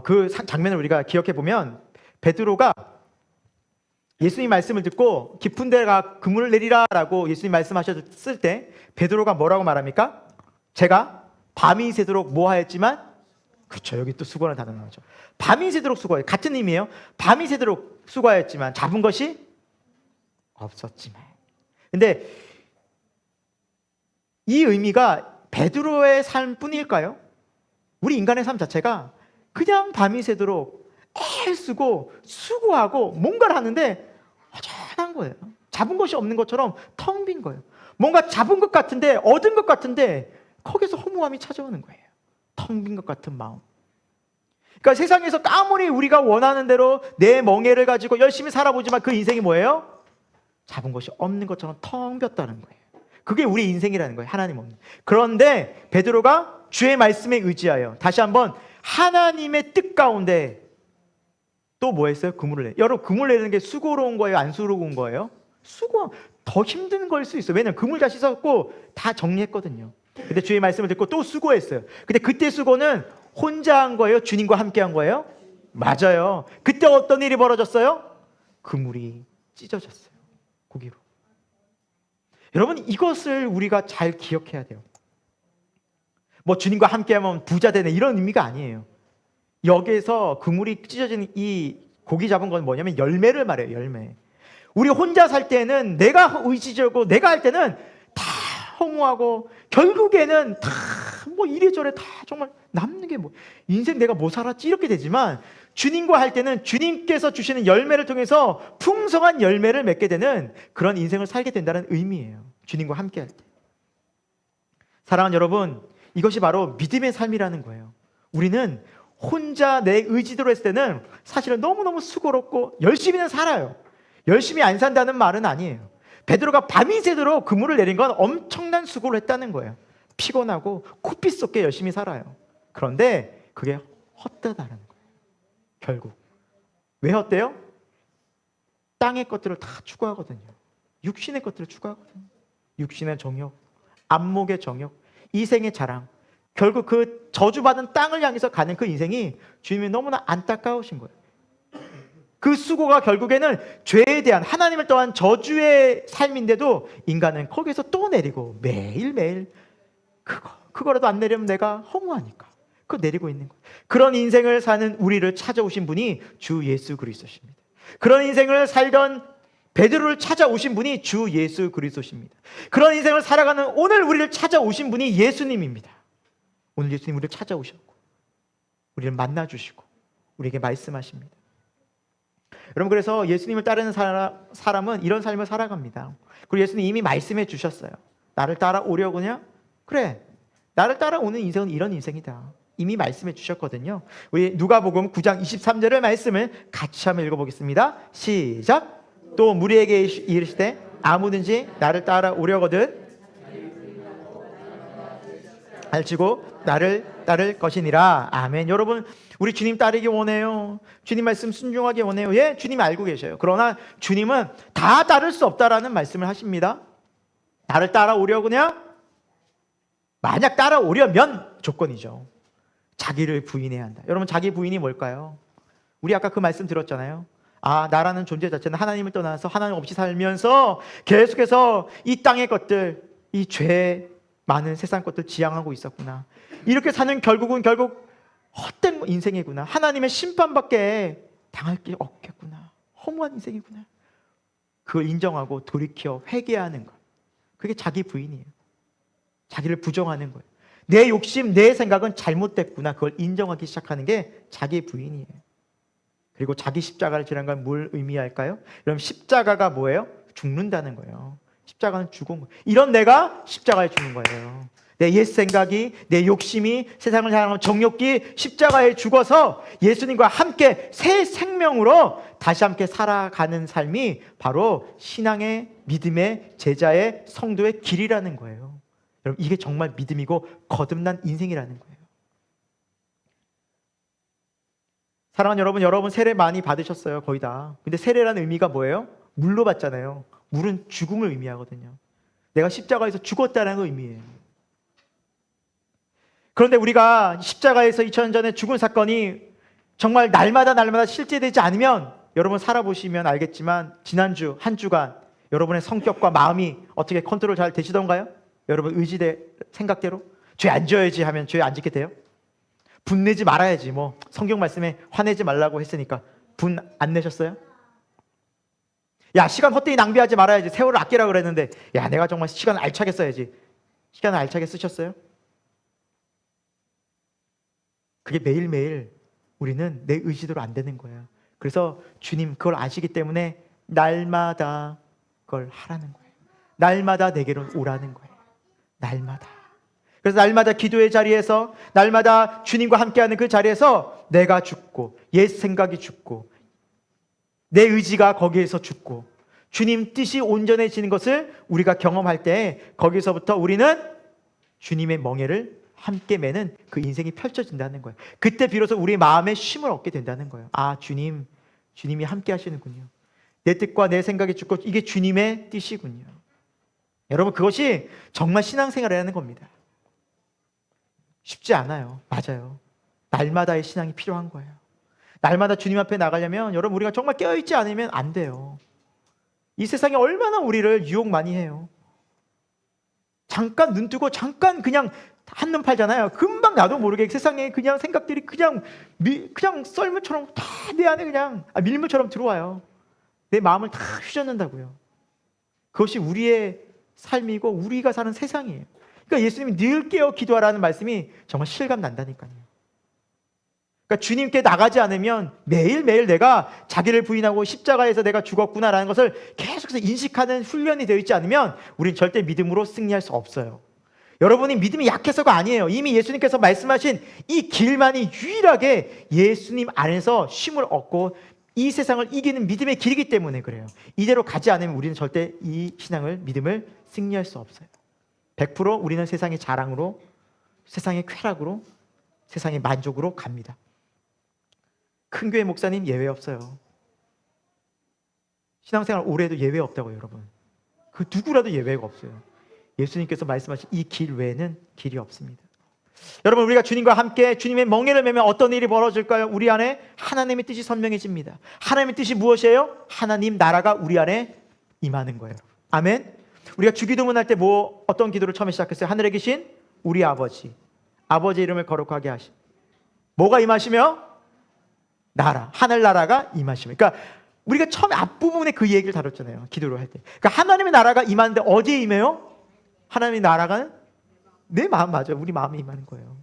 그 장면을 우리가 기억해 보면 베드로가 예수님 말씀을 듣고 깊은 데가 그물을 내리라라고 예수님 말씀하셨을 때 베드로가 뭐라고 말합니까? 제가 밤이 새도록 뭐 하였지만, 그렇죠, 여기 또 수고하는 단어 나오죠. 밤이 새도록 수고하였, 같은 의미예요. 밤이 새도록 수고하였지만 잡은 것이 없었지만. 근데 이 의미가 베드로의 삶뿐일까요? 우리 인간의 삶 자체가 그냥 밤이 새도록 애쓰고 수고하고 뭔가를 하는데 허전한 거예요. 잡은 것이 없는 것처럼 텅 빈 거예요. 뭔가 잡은 것 같은데, 얻은 것 같은데 거기서 허무함이 찾아오는 거예요. 텅 빈 것 같은 마음. 그러니까 세상에서 아무리 우리가 원하는 대로 내 멍에를 가지고 열심히 살아보지만 그 인생이 뭐예요? 잡은 것이 없는 것처럼 텅 볐다는 거예요. 그게 우리 인생이라는 거예요. 하나님 없는. 그런데 베드로가 주의 말씀에 의지하여 다시 한번 하나님의 뜻 가운데 또 뭐 했어요? 그물을 내. 여러분, 그물 내는 게 수고로운 거예요? 안 수고로운 거예요? 더 힘든 걸 수 있어요. 왜냐면 그물 다 씻었고 다 정리했거든요. 근데 주의 말씀을 듣고 또 수고했어요. 근데 그때 수고는 혼자 한 거예요? 주님과 함께 한 거예요? 맞아요. 그때 어떤 일이 벌어졌어요? 그물이 찢어졌어요. 고기로. 여러분, 이것을 우리가 잘 기억해야 돼요. 뭐 주님과 함께하면 부자 되네 이런 의미가 아니에요. 여기에서 그물이 찢어진 이 고기 잡은 건 뭐냐면 열매를 말해요. 열매. 우리 혼자 살 때는 내가 의지적이고 내가 할 때는 다 허무하고 결국에는 다 뭐 이래저래 다 정말 남는 게 뭐 인생 내가 뭐 살았지 이렇게 되지만 주님과 할 때는 주님께서 주시는 열매를 통해서 풍성한 열매를 맺게 되는 그런 인생을 살게 된다는 의미예요. 주님과 함께 할 때. 사랑하는 여러분, 이것이 바로 믿음의 삶이라는 거예요. 우리는 혼자 내 의지대로 했을 때는 사실은 너무너무 수고롭고 열심히는 살아요. 열심히 안 산다는 말은 아니에요. 베드로가 밤이 새도록 그물을 내린 건 엄청난 수고를 했다는 거예요. 피곤하고 코피 쏟게 열심히 살아요. 그런데 그게 헛되다는 거예요. 결국 왜 헛돼요? 땅의 것들을 다 추구하거든요. 육신의 것들을 추구하거든요. 육신의 정욕, 안목의 정욕, 이생의 자랑. 결국 그 저주받은 땅을 향해서 가는 그 인생이 주님이 너무나 안타까우신 거예요. 그 수고가 결국에는 죄에 대한, 하나님을 떠난 저주의 삶인데도 인간은 거기서 또 내리고 매일매일 그거라도 안 내리면 내가 허무하니까 그거 내리고 있는 거예요. 그런 인생을 사는 우리를 찾아오신 분이 주 예수 그리스도십니다. 그런 인생을 살던 베드로를 찾아오신 분이 주 예수 그리스도십니다. 그런 인생을 살아가는 오늘 우리를 찾아오신 분이 예수님입니다. 오늘 예수님 우리를 찾아오셨고 우리를 만나주시고 우리에게 말씀하십니다. 여러분, 그래서 예수님을 따르는 사람은 이런 삶을 살아갑니다. 그리고 예수님 이미 말씀해 주셨어요. 나를 따라오려고냐? 그래, 나를 따라오는 인생은 이런 인생이다. 이미 말씀해 주셨거든요. 우리 누가복음 9장 23절의 말씀을 같이 한번 읽어보겠습니다. 시작. 또 무리에게 이르시되 아무든지 나를 따라오려거든 알지고 나를 따를 것이니라. 아멘. 여러분, 우리 주님 따르기 원해요. 주님 말씀 순종하기 원해요. 예, 주님 알고 계셔요. 그러나 주님은 다 따를 수 없다라는 말씀을 하십니다. 나를 따라오려고냐? 만약 따라오려면 조건이죠. 자기를 부인해야 한다. 여러분, 자기 부인이 뭘까요? 우리 아까 그 말씀 들었잖아요. 아, 나라는 존재 자체는 하나님을 떠나서 하나님 없이 살면서 계속해서 이 땅의 것들, 이 죄 많은 세상 것들 지향하고 있었구나. 이렇게 사는 결국 헛된 인생이구나. 하나님의 심판밖에 당할 게 없겠구나. 허무한 인생이구나. 그걸 인정하고 돌이켜 회개하는 것. 그게 자기 부인이에요. 자기를 부정하는 거예요. 내 욕심, 내 생각은 잘못됐구나. 그걸 인정하기 시작하는 게 자기 부인이에요. 그리고 자기 십자가를 지는 건 뭘 의미할까요? 그럼 십자가가 뭐예요? 죽는다는 거예요. 십자가는 죽은 거예요. 이런 내가 십자가에 죽는 거예요. 내 옛 생각이, 내 욕심이, 세상을 향한 정욕이 십자가에 죽어서 예수님과 함께 새 생명으로 다시 함께 살아가는 삶이 바로 신앙의, 믿음의, 제자의, 성도의 길이라는 거예요. 여러분, 이게 정말 믿음이고 거듭난 인생이라는 거예요. 사랑하는 여러분, 여러분 세례 많이 받으셨어요. 거의 다. 근데 세례라는 의미가 뭐예요? 물로 받잖아요. 물은 죽음을 의미하거든요. 내가 십자가에서 죽었다는 의미예요. 그런데 우리가 십자가에서 2000년 전에 죽은 사건이 정말 날마다 실제되지 않으면, 여러분 살아보시면 알겠지만 지난주 한 주간 여러분의 성격과 마음이 어떻게 컨트롤 잘 되시던가요? 여러분 의지대 생각대로 죄 안 지어야지 하면 죄 안 짓게 돼요? 분내지 말아야지, 뭐 성경 말씀에 화내지 말라고 했으니까 분 안 내셨어요? 야, 시간 헛되이 낭비하지 말아야지, 세월을 아끼라 그랬는데, 야, 내가 정말 시간을 알차게 써야지. 시간을 알차게 쓰셨어요? 그게 매일매일 우리는 내 의지대로 안 되는 거예요. 그래서 주님 그걸 아시기 때문에 날마다 그걸 하라는 거예요. 날마다 내게로 오라는 거예요. 날마다. 그래서 날마다 기도의 자리에서, 날마다 주님과 함께하는 그 자리에서 내가 죽고, 옛 생각이 죽고, 내 의지가 거기에서 죽고, 주님 뜻이 온전해지는 것을 우리가 경험할 때, 거기서부터 우리는 주님의 멍에를 함께 매는 그 인생이 펼쳐진다는 거예요. 그때 비로소 우리 마음에 쉼을 얻게 된다는 거예요. 아, 주님이 함께 하시는군요. 내 뜻과 내 생각이 죽고, 이게 주님의 뜻이군요. 여러분, 그것이 정말 신앙생활이라는 겁니다. 쉽지 않아요. 맞아요. 날마다의 신앙이 필요한 거예요. 날마다 주님 앞에 나가려면 여러분, 우리가 정말 깨어있지 않으면 안 돼요. 이 세상이 얼마나 우리를 유혹 많이 해요. 잠깐 눈 뜨고 잠깐 그냥 한눈 팔잖아요. 금방 나도 모르게 세상에 그냥 생각들이 그냥 썰물처럼 다 내 안에 그냥 밀물처럼 들어와요. 내 마음을 다 휘젓는다고요. 그것이 우리의 삶이고 우리가 사는 세상이에요. 그러니까 예수님이 늘 깨어 기도하라는 말씀이 정말 실감 난다니까요. 그러니까 주님께 나가지 않으면 매일매일 내가 자기를 부인하고 십자가에서 내가 죽었구나라는 것을 계속해서 인식하는 훈련이 되어 있지 않으면 우리는 절대 믿음으로 승리할 수 없어요. 여러분이 믿음이 약해서가 아니에요. 이미 예수님께서 말씀하신 이 길만이 유일하게 예수님 안에서 쉼을 얻고 이 세상을 이기는 믿음의 길이기 때문에 그래요. 이대로 가지 않으면 우리는 절대 이 신앙을, 믿음을 승리할 수 없어요. 100% 우리는 세상의 자랑으로, 세상의 쾌락으로, 세상의 만족으로 갑니다. 큰 교회 목사님 예외 없어요. 신앙생활 오래 해도 예외 없다고요, 여러분. 그 누구라도 예외가 없어요. 예수님께서 말씀하신 이 길 외에는 길이 없습니다. 여러분, 우리가 주님과 함께 주님의 멍에를 매면 어떤 일이 벌어질까요? 우리 안에 하나님의 뜻이 선명해집니다. 하나님의 뜻이 무엇이에요? 하나님 나라가 우리 안에 임하는 거예요. 아멘. 우리가 주기도문 할 때 어떤 기도를 처음에 시작했어요? 하늘에 계신 우리 아버지, 아버지 이름을 거룩하게 하시. 뭐가 임하시며? 나라, 하늘나라가 임하시며. 그러니까 우리가 처음에 앞부분에 그 얘기를 다뤘잖아요, 기도를 할 때. 그러니까 하나님의 나라가 임하는데 어디에 임해요? 하나님의 나라가 내 마음, 맞아요. 우리 마음에 임하는 거예요.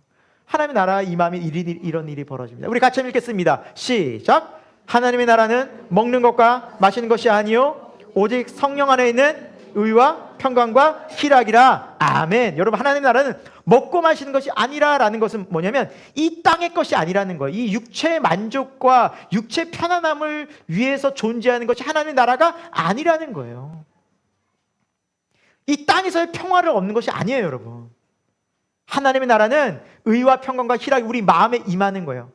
하나님의 나라 임하면 이런 일이 벌어집니다. 우리 같이 읽겠습니다. 시작. 하나님의 나라는 먹는 것과 마시는 것이 아니요 오직 성령 안에 있는 의와 평강과 희락이라. 아멘. 여러분, 하나님의 나라는 먹고 마시는 것이 아니라라는 것은 뭐냐면 이 땅의 것이 아니라는 거예요. 이 육체의 만족과 육체의 편안함을 위해서 존재하는 것이 하나님의 나라가 아니라는 거예요. 이 땅에서의 평화를 얻는 것이 아니에요, 여러분. 하나님의 나라는 의와 평강과 희락이 우리 마음에 임하는 거예요.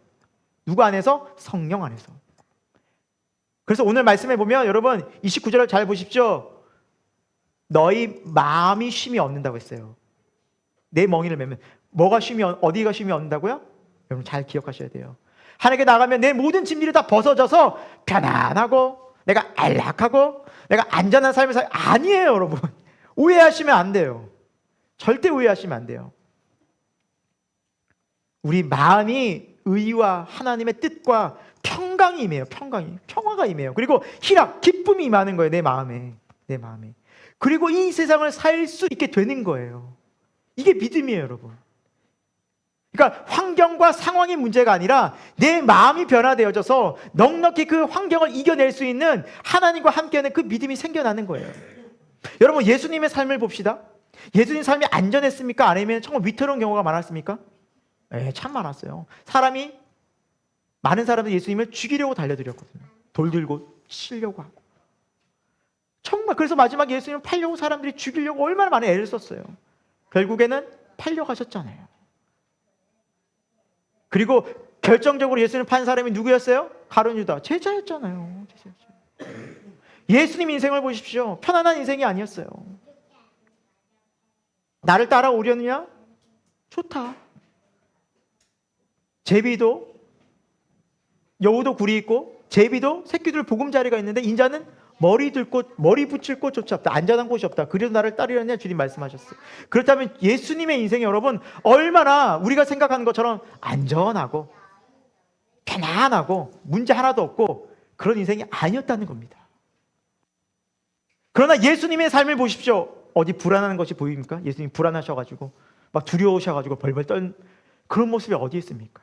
누구 안에서? 성령 안에서. 그래서 오늘 말씀해 보면 여러분 29절을 잘 보십시오. 너희 마음이 쉼이 얻는다고 했어요. 내 멍이를 매면 어디가 쉼이 얻는다고요? 여러분 잘 기억하셔야 돼요. 하나님께 나가면 내 모든 짐들이 다 벗어져서 편안하고 내가 안락하고 내가 안전한 삶을 아니에요, 여러분. 오해하시면 안 돼요. 절대 오해하시면 안 돼요. 우리 마음이 의와 하나님의 뜻과 평강이 임해요. 평화가 임해요. 그리고 희락, 기쁨이 임하는 거예요. 내 마음에. 그리고 이 세상을 살 수 있게 되는 거예요. 이게 믿음이에요, 여러분. 그러니까 환경과 상황이 문제가 아니라 내 마음이 변화되어져서 넉넉히 그 환경을 이겨낼 수 있는 하나님과 함께하는 그 믿음이 생겨나는 거예요. 여러분, 예수님의 삶을 봅시다. 예수님 삶이 안전했습니까? 아니면 정말 위태로운 경우가 많았습니까? 네, 참 많았어요. 많은 사람들이 예수님을 죽이려고 달려들었거든요. 돌 들고 치려고 하고. 정말 그래서 마지막에 예수님을 팔려고 사람들이 죽이려고 얼마나 많은 애를 썼어요. 결국에는 팔려가셨잖아요. 그리고 결정적으로 예수님을 판 사람이 누구였어요? 가룟 유다. 제자였잖아요. 예수님 인생을 보십시오. 편안한 인생이 아니었어요. 나를 따라오려느냐? 좋다. 제비도 여우도 굴이 있고 제비도 새끼들 보금자리가 있는데 인자는 머리 붙일 곳조차 없다. 안전한 곳이 없다. 그래도 나를 따르려냐? 주님 말씀하셨어요. 그렇다면 예수님의 인생이 여러분 얼마나 우리가 생각하는 것처럼 안전하고 편안하고 문제 하나도 없고 그런 인생이 아니었다는 겁니다. 그러나 예수님의 삶을 보십시오. 어디 불안한 것이 보입니까? 예수님 불안하셔가지고 막 두려우셔가지고 벌벌 떨 그런 모습이 어디 있습니까?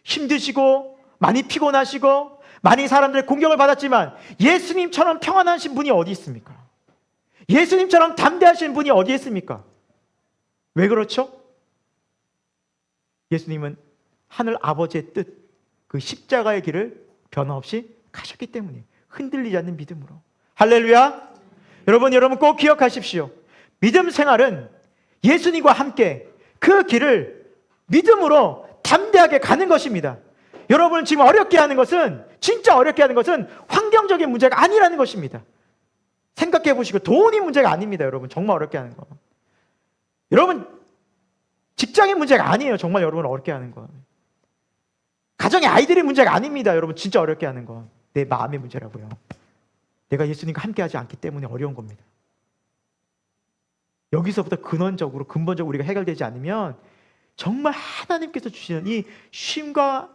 힘드시고 많이 피곤하시고 많이 사람들의 공격을 받았지만 예수님처럼 평안하신 분이 어디 있습니까? 예수님처럼 담대하신 분이 어디 있습니까? 왜 그렇죠? 예수님은 하늘 아버지의 뜻, 그 십자가의 길을 변함없이 가셨기 때문에 흔들리지 않는 믿음으로. 할렐루야. 여러분 꼭 기억하십시오. 믿음 생활은 예수님과 함께 그 길을 믿음으로 담대하게 가는 것입니다. 여러분 지금 진짜 어렵게 하는 것은 환경적인 문제가 아니라는 것입니다. 생각해 보시고 돈이 문제가 아닙니다. 여러분 정말 어렵게 하는 거. 여러분 직장의 문제가 아니에요. 정말 여러분 어렵게 하는 거. 가정의 아이들의 문제가 아닙니다. 여러분 진짜 어렵게 하는 거. 내 마음의 문제라고요. 내가 예수님과 함께하지 않기 때문에 어려운 겁니다. 여기서부터 근본적으로 우리가 해결되지 않으면 정말 하나님께서 주시는 이 쉼과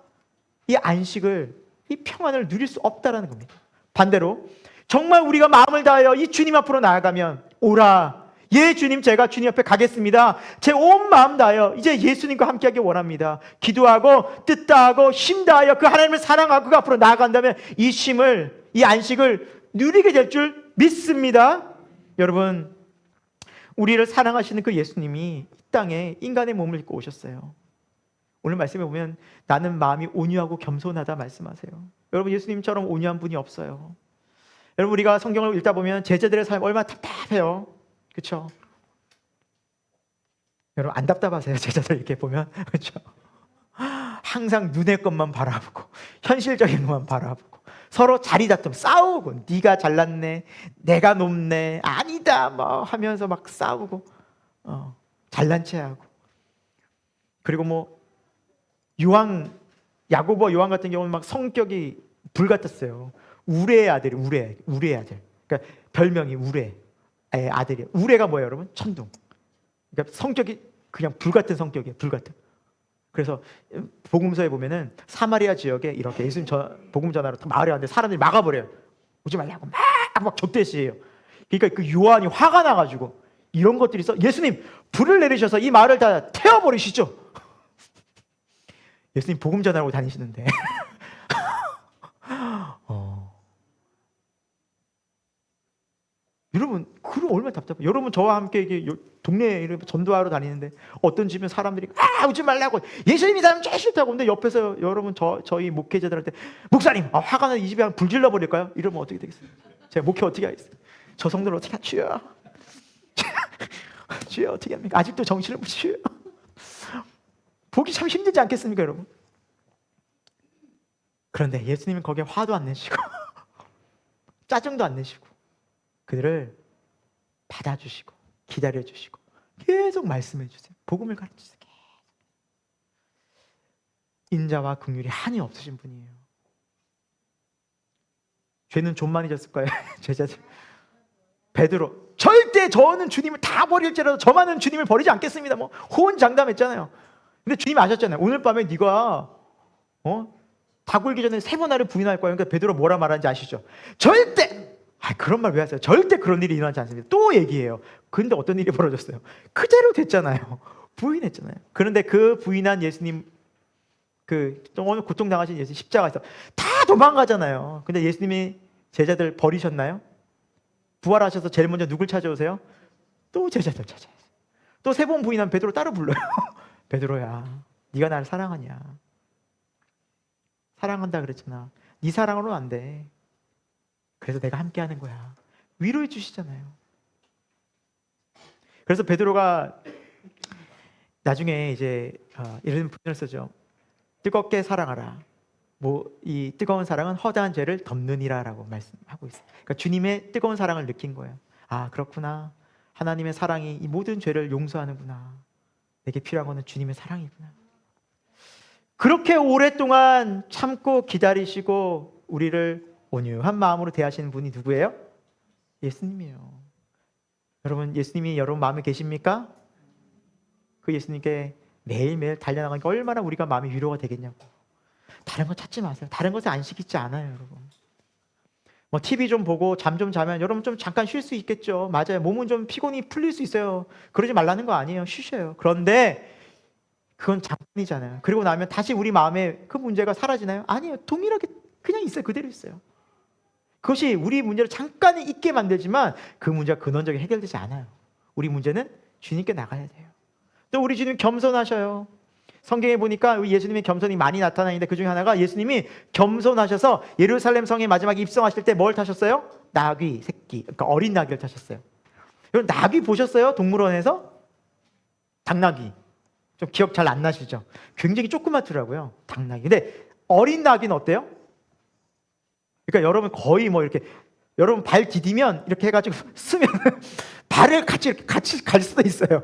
이 안식을, 이 평안을 누릴 수 없다라는 겁니다. 반대로 정말 우리가 마음을 다하여 이 주님 앞으로 나아가면 오라. 예 주님, 제가 주님 앞에 가겠습니다. 제 온 마음 다하여 이제 예수님과 함께하기 원합니다. 기도하고 뜻 다하고 힘 다하여 그 하나님을 사랑하고 그 앞으로 나아간다면 이 쉼을, 이 안식을 누리게 될 줄 믿습니다. 여러분, 우리를 사랑하시는 그 예수님이 이 땅에 인간의 몸을 입고 오셨어요. 오늘 말씀에 보면 나는 마음이 온유하고 겸손하다 말씀하세요. 여러분 예수님처럼 온유한 분이 없어요. 여러분 우리가 성경을 읽다 보면 제자들의 삶 얼마나 답답해요. 그렇죠? 여러분 안 답답하세요? 제자들 이렇게 보면 그렇죠? 항상 눈의 것만 바라보고 현실적인 것만 바라보고 서로 자리다툼 싸우고 네가 잘났네 내가 높네 아니다 뭐 하면서 막 싸우고 잘난 체하고 그리고 뭐 야고보 요한 같은 경우는 막 성격이 불 같았어요. 우레의 아들. 그러니까 별명이 우레의 아들이에요. 우레가 뭐예요, 여러분? 천둥. 그러니까 성격이 그냥 불 같은 성격이에요. 불 같은. 그래서 복음서에 보면은 사마리아 지역에 이렇게 예수님 복음 전하러 마을에 왔는데 사람들이 막아버려요. 오지 말라고 막 적대시해요. 그러니까 그 요한이 화가 나가지고 이런 것들이 있어. 예수님 불을 내리셔서 이 마을을 다 태워버리시죠. 예수님 복음 전하고 다니시는데. 여러분, 그럼 얼마나 답답해요. 여러분, 저와 함께 이게 동네에 전도하러 다니는데 어떤 집은 사람들이 오지 말라고, 예수님이 사람 제일 싫다고. 근데 옆에서 여러분 저희 목회자들한테 목사님 화가 나서 이 집에 불 질러 버릴까요? 이러면 어떻게 되겠어요? 제가 목회 어떻게 하겠어요? 저 성도를 어떻게 주여 주여 어떻게 합니까? 아직도 정신을 못 주여. 보기 참 힘들지 않겠습니까, 여러분? 그런데 예수님은 거기에 화도 안 내시고 짜증도 안 내시고 그들을 받아주시고 기다려주시고 계속 말씀해 주세요. 복음을 가르치세요. 인자와 긍휼이 한이 없으신 분이에요. 죄는 좀 많이 졌을 거예요. 제자들 베드로, 절대 저는 주님을 다 버릴지라도 저만은 주님을 버리지 않겠습니다. 뭐 호언장담했잖아요. 근데 주님이 아셨잖아요. 오늘 밤에 네가 다 굴기 전에 3번 나를 부인할 거야. 그러니까 베드로 뭐라 말하는지 아시죠? 절대 그런 말 왜 하세요? 절대 그런 일이 일어나지 않습니다. 또 얘기해요. 근데 어떤 일이 벌어졌어요? 그대로 됐잖아요. 부인했잖아요. 그런데 그 부인한 예수님, 그 오늘 고통당하신 예수님 십자가에서 다 도망가잖아요. 근데 예수님이 제자들 버리셨나요? 부활하셔서 제일 먼저 누굴 찾아오세요? 또 제자들 찾아오세요. 또 3번 부인한 베드로 따로 불러요. 베드로야, 네가 나를 사랑하냐? 사랑한다 그랬잖아. 네 사랑으로는 안 돼. 그래서 내가 함께 하는 거야. 위로해 주시잖아요. 그래서 베드로가 나중에 이제 이런 표현을 쓰죠. 뜨겁게 사랑하라. 이 뜨거운 사랑은 허다한 죄를 덮느니라라고 말씀하고 있어요. 그러니까 주님의 뜨거운 사랑을 느낀 거예요. 그렇구나. 하나님의 사랑이 이 모든 죄를 용서하는구나. 내게 필요한 것은 주님의 사랑이구나. 그렇게 오랫동안 참고 기다리시고 우리를 온유한 마음으로 대하시는 분이 누구예요? 예수님이에요. 여러분, 예수님이 여러분 마음에 계십니까? 그 예수님께 매일매일 달려나가는 게 얼마나 우리가 마음이 위로가 되겠냐고. 다른 거 찾지 마세요. 다른 것에 안식 있지 않아요, 여러분. 뭐 TV 좀 보고 잠 좀 자면 여러분 좀 잠깐 쉴 수 있겠죠. 맞아요. 몸은 좀 피곤이 풀릴 수 있어요. 그러지 말라는 거 아니에요. 쉬셔요. 그런데 그건 잠깐이잖아요. 그리고 나면 다시 우리 마음에 그 문제가 사라지나요? 아니에요. 동일하게 그냥 있어요. 그대로 있어요. 그것이 우리 문제를 잠깐 있게 만들지만 그 문제가 근원적으로 해결되지 않아요. 우리 문제는 주님께 나가야 돼요. 또 우리 주님 겸손하셔요. 성경에 보니까 예수님의 겸손이 많이 나타나는데 그 중에 하나가 예수님이 겸손하셔서 예루살렘 성에 마지막에 입성하실 때 뭘 타셨어요? 나귀 새끼, 그러니까 어린 나귀를 타셨어요. 여러분, 나귀 보셨어요? 동물원에서? 당나귀. 좀 기억 잘 안 나시죠? 굉장히 조그맣더라고요, 당나귀. 근데 어린 나귀는 어때요? 그러니까 여러분 거의 뭐 이렇게 여러분 발 디디면 이렇게 해가지고 쓰면 발을 같이 갈 수도 있어요.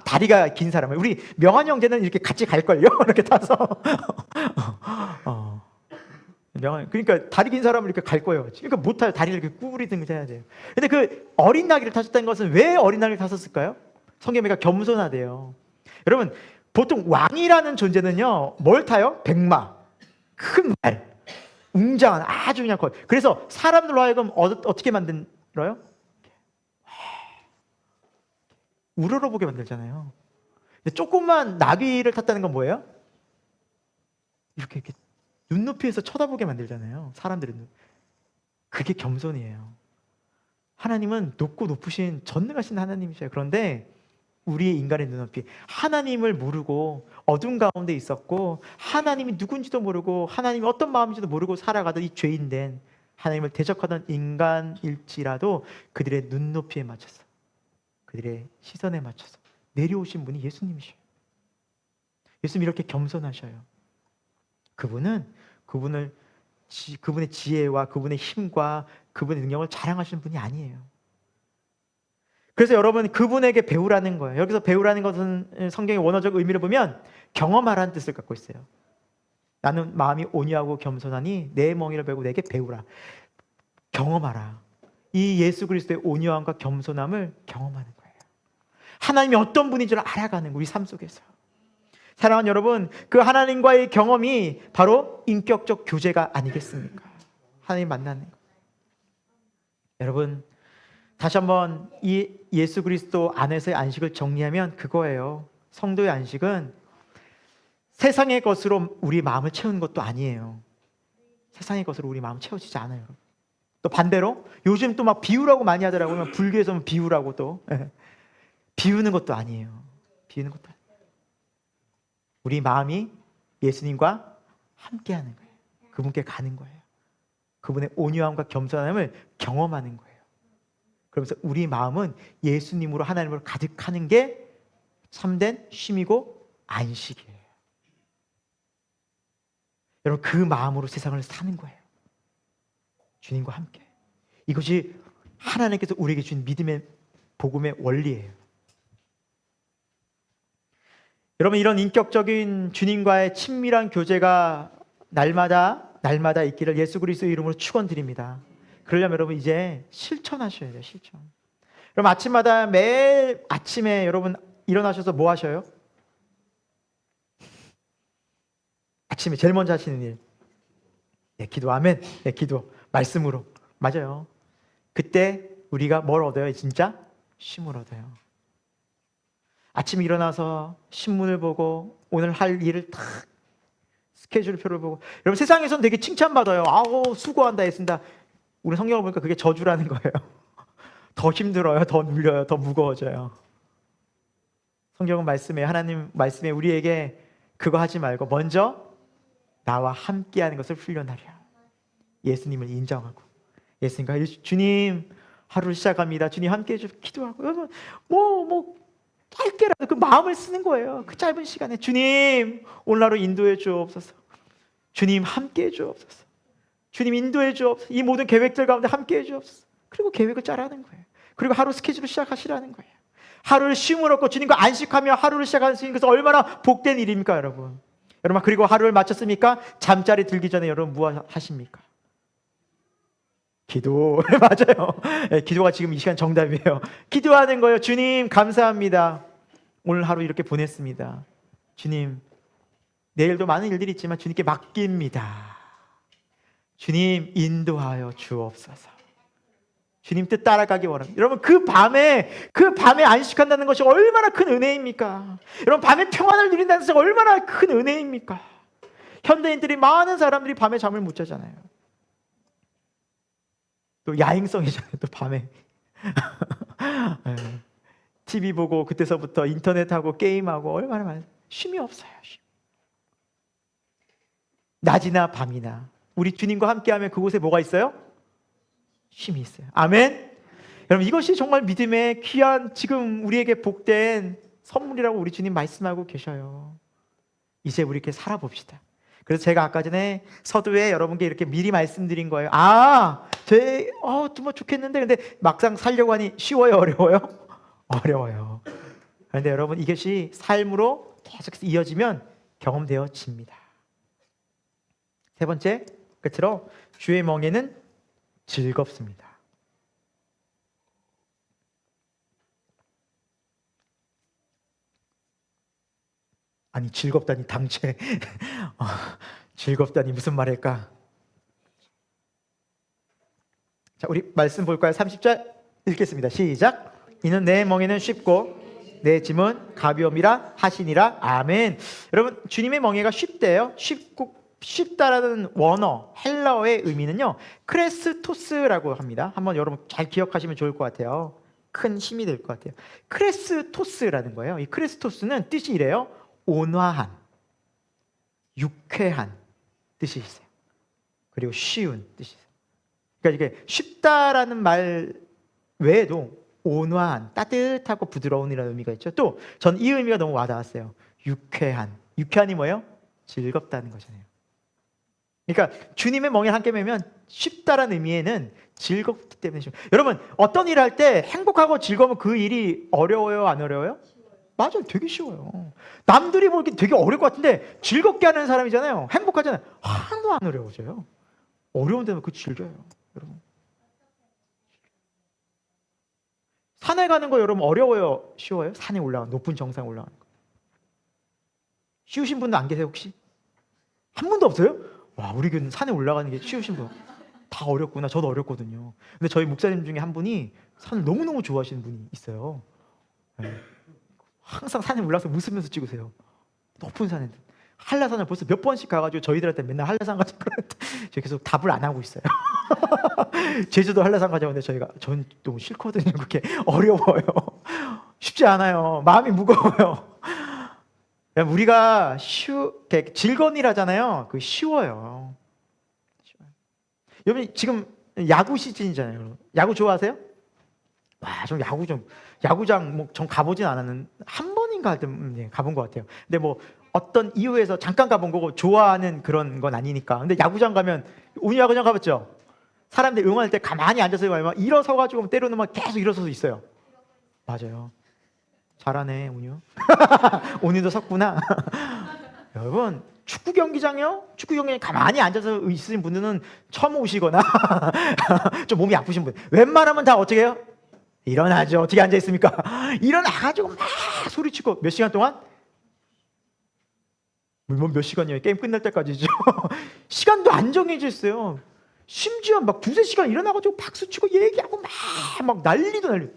다리가 긴 사람은. 우리 명한 형제는 이렇게 같이 갈걸요. 이렇게 타서. 그러니까 다리 긴 사람은 이렇게 갈 거예요. 그러니까 못 타요. 다리를 이렇게 구부리든지 해야 돼요. 근데 그 어린 나귀를 타셨다는 것은 왜 어린 나귀를 타셨을까요? 성경에 보니까 겸손하대요. 여러분, 보통 왕이라는 존재는요, 뭘 타요? 백마, 큰 말, 웅장한 아주 그냥 것. 그래서 사람들로 하여금 어떻게 만들어요? 우러러보게 만들잖아요. 근데 조그만 나귀를 탔다는 건 뭐예요? 이렇게 눈높이에서 쳐다보게 만들잖아요. 사람들은. 그게 겸손이에요. 하나님은 높고 높으신 전능하신 하나님이셔요. 그런데 우리의 인간의 눈높이, 하나님을 모르고 어둠 가운데 있었고 하나님이 누군지도 모르고 하나님이 어떤 마음인지도 모르고 살아가던 이 죄인된 하나님을 대적하던 인간일지라도 그들의 눈높이에 맞춰서, 그들의 시선에 맞춰서 내려오신 분이 예수님이셔요. 예수님이 이렇게 겸손하셔요. 그분의 지혜와 그분의 힘과 그분의 능력을 자랑하시는 분이 아니에요. 그래서 여러분, 그분에게 배우라는 거예요. 여기서 배우라는 것은 성경의 원어적 의미를 보면 경험하라는 뜻을 갖고 있어요. 나는 마음이 온유하고 겸손하니 내 멍에를 베고 내게 배우라. 경험하라. 이 예수 그리스도의 온유함과 겸손함을 경험하는 거예요. 하나님이 어떤 분인지를 알아가는 거예요. 우리 삶 속에서. 사랑하는 여러분, 그 하나님과의 경험이 바로 인격적 교제가 아니겠습니까? 하나님 만나는 거. 여러분, 다시 한번 이 예수 그리스도 안에서의 안식을 정리하면 그거예요. 성도의 안식은 세상의 것으로 우리 마음을 채우는 것도 아니에요. 세상의 것으로 우리 마음 채워지지 않아요. 또 반대로 요즘 또 막 비유라고 많이 하더라고요. 불교에서는 비유라고 또 비우는 것도 아니에요. 비우는 것도 아니에요. 우리 마음이 예수님과 함께하는 거예요. 그분께 가는 거예요. 그분의 온유함과 겸손함을 경험하는 거예요. 그러면서 우리 마음은 예수님으로 하나님으로 가득하는 게 참된 쉼이고 안식이에요. 여러분 그 마음으로 세상을 사는 거예요. 주님과 함께. 이것이 하나님께서 우리에게 준 믿음의 복음의 원리예요. 여러분 이런 인격적인 주님과의 친밀한 교제가 날마다 있기를 예수 그리스도의 이름으로 축원드립니다. 그러려면 여러분 이제 실천하셔야 돼요. 실천. 그럼 아침마다 매일 아침에 여러분 일어나셔서 뭐 하셔요? 아침에 제일 먼저 하시는 일. 네, 기도. 아멘. 네, 기도. 말씀으로. 맞아요. 그때 우리가 뭘 얻어요? 진짜 쉼을 얻어요. 아침에 일어나서 신문을 보고 오늘 할 일을 딱 스케줄표를 보고. 여러분 세상에서는 되게 칭찬받아요. 아우 수고한다 했습니다. 우리 성경을 보니까 그게 저주라는 거예요. 더 힘들어요. 더 눌려요. 더 무거워져요. 성경은 말씀에 하나님 말씀에 우리에게 그거 하지 말고 먼저 나와 함께하는 것을 훈련하려. 예수님을 인정하고 예수님과 주님 하루를 시작합니다. 주님 함께해 주셔서 기도하고 여러분 뭐 짧게라도 그 마음을 쓰는 거예요. 그 짧은 시간에 주님 오늘 하루 인도해 주옵소서. 주님 함께해 주옵소서. 주님 인도해 주옵소서. 이 모든 계획들 가운데 함께해 주옵소서. 그리고 계획을 짜라는 거예요. 그리고 하루 스케줄을 시작하시라는 거예요. 하루를 쉼을 얻고 주님과 안식하며 하루를 시작할 수 있는 것은 얼마나 복된 일입니까 여러분. 여러분 그리고 하루를 마쳤습니까? 잠자리 들기 전에 여러분 무엇 하십니까? 기도. 맞아요. 네, 기도가 지금 이 시간 정답이에요. 기도하는 거예요. 주님 감사합니다. 오늘 하루 이렇게 보냈습니다. 주님 내일도 많은 일들이 있지만 주님께 맡깁니다. 주님 인도하여 주옵소서. 주님 뜻 따라가기 원합니다. 여러분 그 밤에 안식한다는 것이 얼마나 큰 은혜입니까? 여러분 밤에 평안을 누린다는 것이 얼마나 큰 은혜입니까? 현대인들이 많은 사람들이 밤에 잠을 못 자잖아요. 또 야행성이잖아요. 또 밤에 TV 보고 그때서부터 인터넷하고 게임하고 얼마나 많아요. 쉼이 없어요. 낮이나 밤이나 우리 주님과 함께하면 그곳에 뭐가 있어요? 쉼이 있어요. 아멘. 여러분 이것이 정말 믿음의 귀한 지금 우리에게 복된 선물이라고 우리 주님 말씀하고 계셔요. 이제 우리 이렇게 살아봅시다. 그래서 제가 아까 전에 서두에 여러분께 이렇게 미리 말씀드린 거예요. 정말 좋겠는데 근데 막상 살려고 하니 쉬워요? 어려워요? 어려워요. 그런데 여러분 이것이 삶으로 계속 이어지면 경험되어집니다. 세 번째, 끝으로 주의 멍에는 즐겁습니다. 아니 즐겁다니 당최 즐겁다니 무슨 말일까? 자, 우리 말씀 볼까요? 30절 읽겠습니다. 시작. 이는 내 멍에는 쉽고 내 짐은 가벼움이라 하시니라. 아멘. 여러분 주님의 멍에가 쉽대요. 쉽다라는 원어 헬라어의 의미는요 크레스토스라고 합니다. 한번 여러분 잘 기억하시면 좋을 것 같아요. 큰 힘이 될 것 같아요. 크레스토스라는 거예요. 이 크레스토스는 뜻이 이래요. 온화한, 유쾌한 뜻이 있어요. 그리고 쉬운 뜻이 있어요. 그러니까 이게 쉽다라는 말 외에도 온화한, 따뜻하고 부드러운 이라는 의미가 있죠. 또 전 이 의미가 너무 와닿았어요. 유쾌한이 뭐예요? 즐겁다는 거잖아요. 그러니까 주님의 멍에 함께 매면 쉽다라는 의미에는 즐겁기 때문에 여러분 어떤 일을 할 때 행복하고 즐거우면 그 일이 어려워요? 안 어려워요? 맞아요. 되게 쉬워요. 남들이 보기 되게 어려울 것 같은데 즐겁게 하는 사람이잖아요. 행복하잖아요. 하나도 안 어려워져요. 어려운 데는 그 즐겨요. 여러분 산에 가는 거 여러분 어려워요? 쉬워요? 산에 올라가는 높은 정상에 올라가는 거 쉬우신 분은 안 계세요 혹시? 한 분도 없어요? 와 우리 교회는 산에 올라가는 게 쉬우신 분 다 어렵구나. 저도 어렵거든요. 근데 저희 목사님 중에 한 분이 산을 너무너무 좋아하시는 분이 있어요. 네. 항상 산에 올라가서 웃으면서 찍으세요. 높은 산에 한라산을 벌써 몇 번씩 가가지고 저희들한테 맨날 한라산 가자고 그러는데 저희 계속 답을 안 하고 있어요. 제주도 한라산 가자고 하는데 전 너무 싫거든요. 그렇게 어려워요. 쉽지 않아요. 마음이 무거워요. 우리가 즐거운 일 하잖아요. 그게 쉬워요. 여러분 지금 야구 시즌이잖아요. 야구 좋아하세요? 와, 좀 야구장 뭐 전 가보진 않았는데 한 번인가 가본 것 같아요. 근데 뭐 어떤 이유에서 잠깐 가본 거고 좋아하는 그런 건 아니니까. 근데 야구장 가면 운이 야구장 가봤죠? 사람들 응원할 때 가만히 앉아서 막 일어서 가지고 때려놓으면 계속 일어서서 있어요. 맞아요. 잘하네 운이요. 오늘도 섰구나. 여러분 축구 경기장이요? 축구 경기장에 가만히 앉아서 있으신 분들은 처음 오시거나 좀 몸이 아프신 분 웬만하면 다 어떻게 해요? 일어나죠. 어떻게 앉아 있습니까? 일어나가지고 막 소리치고 몇 시간 동안? 몇 시간이에요? 게임 끝날 때까지죠. 시간도 안 정해져 있어요. 심지어 막 두세 시간 일어나가지고 박수치고 얘기하고 막 난리도 난리.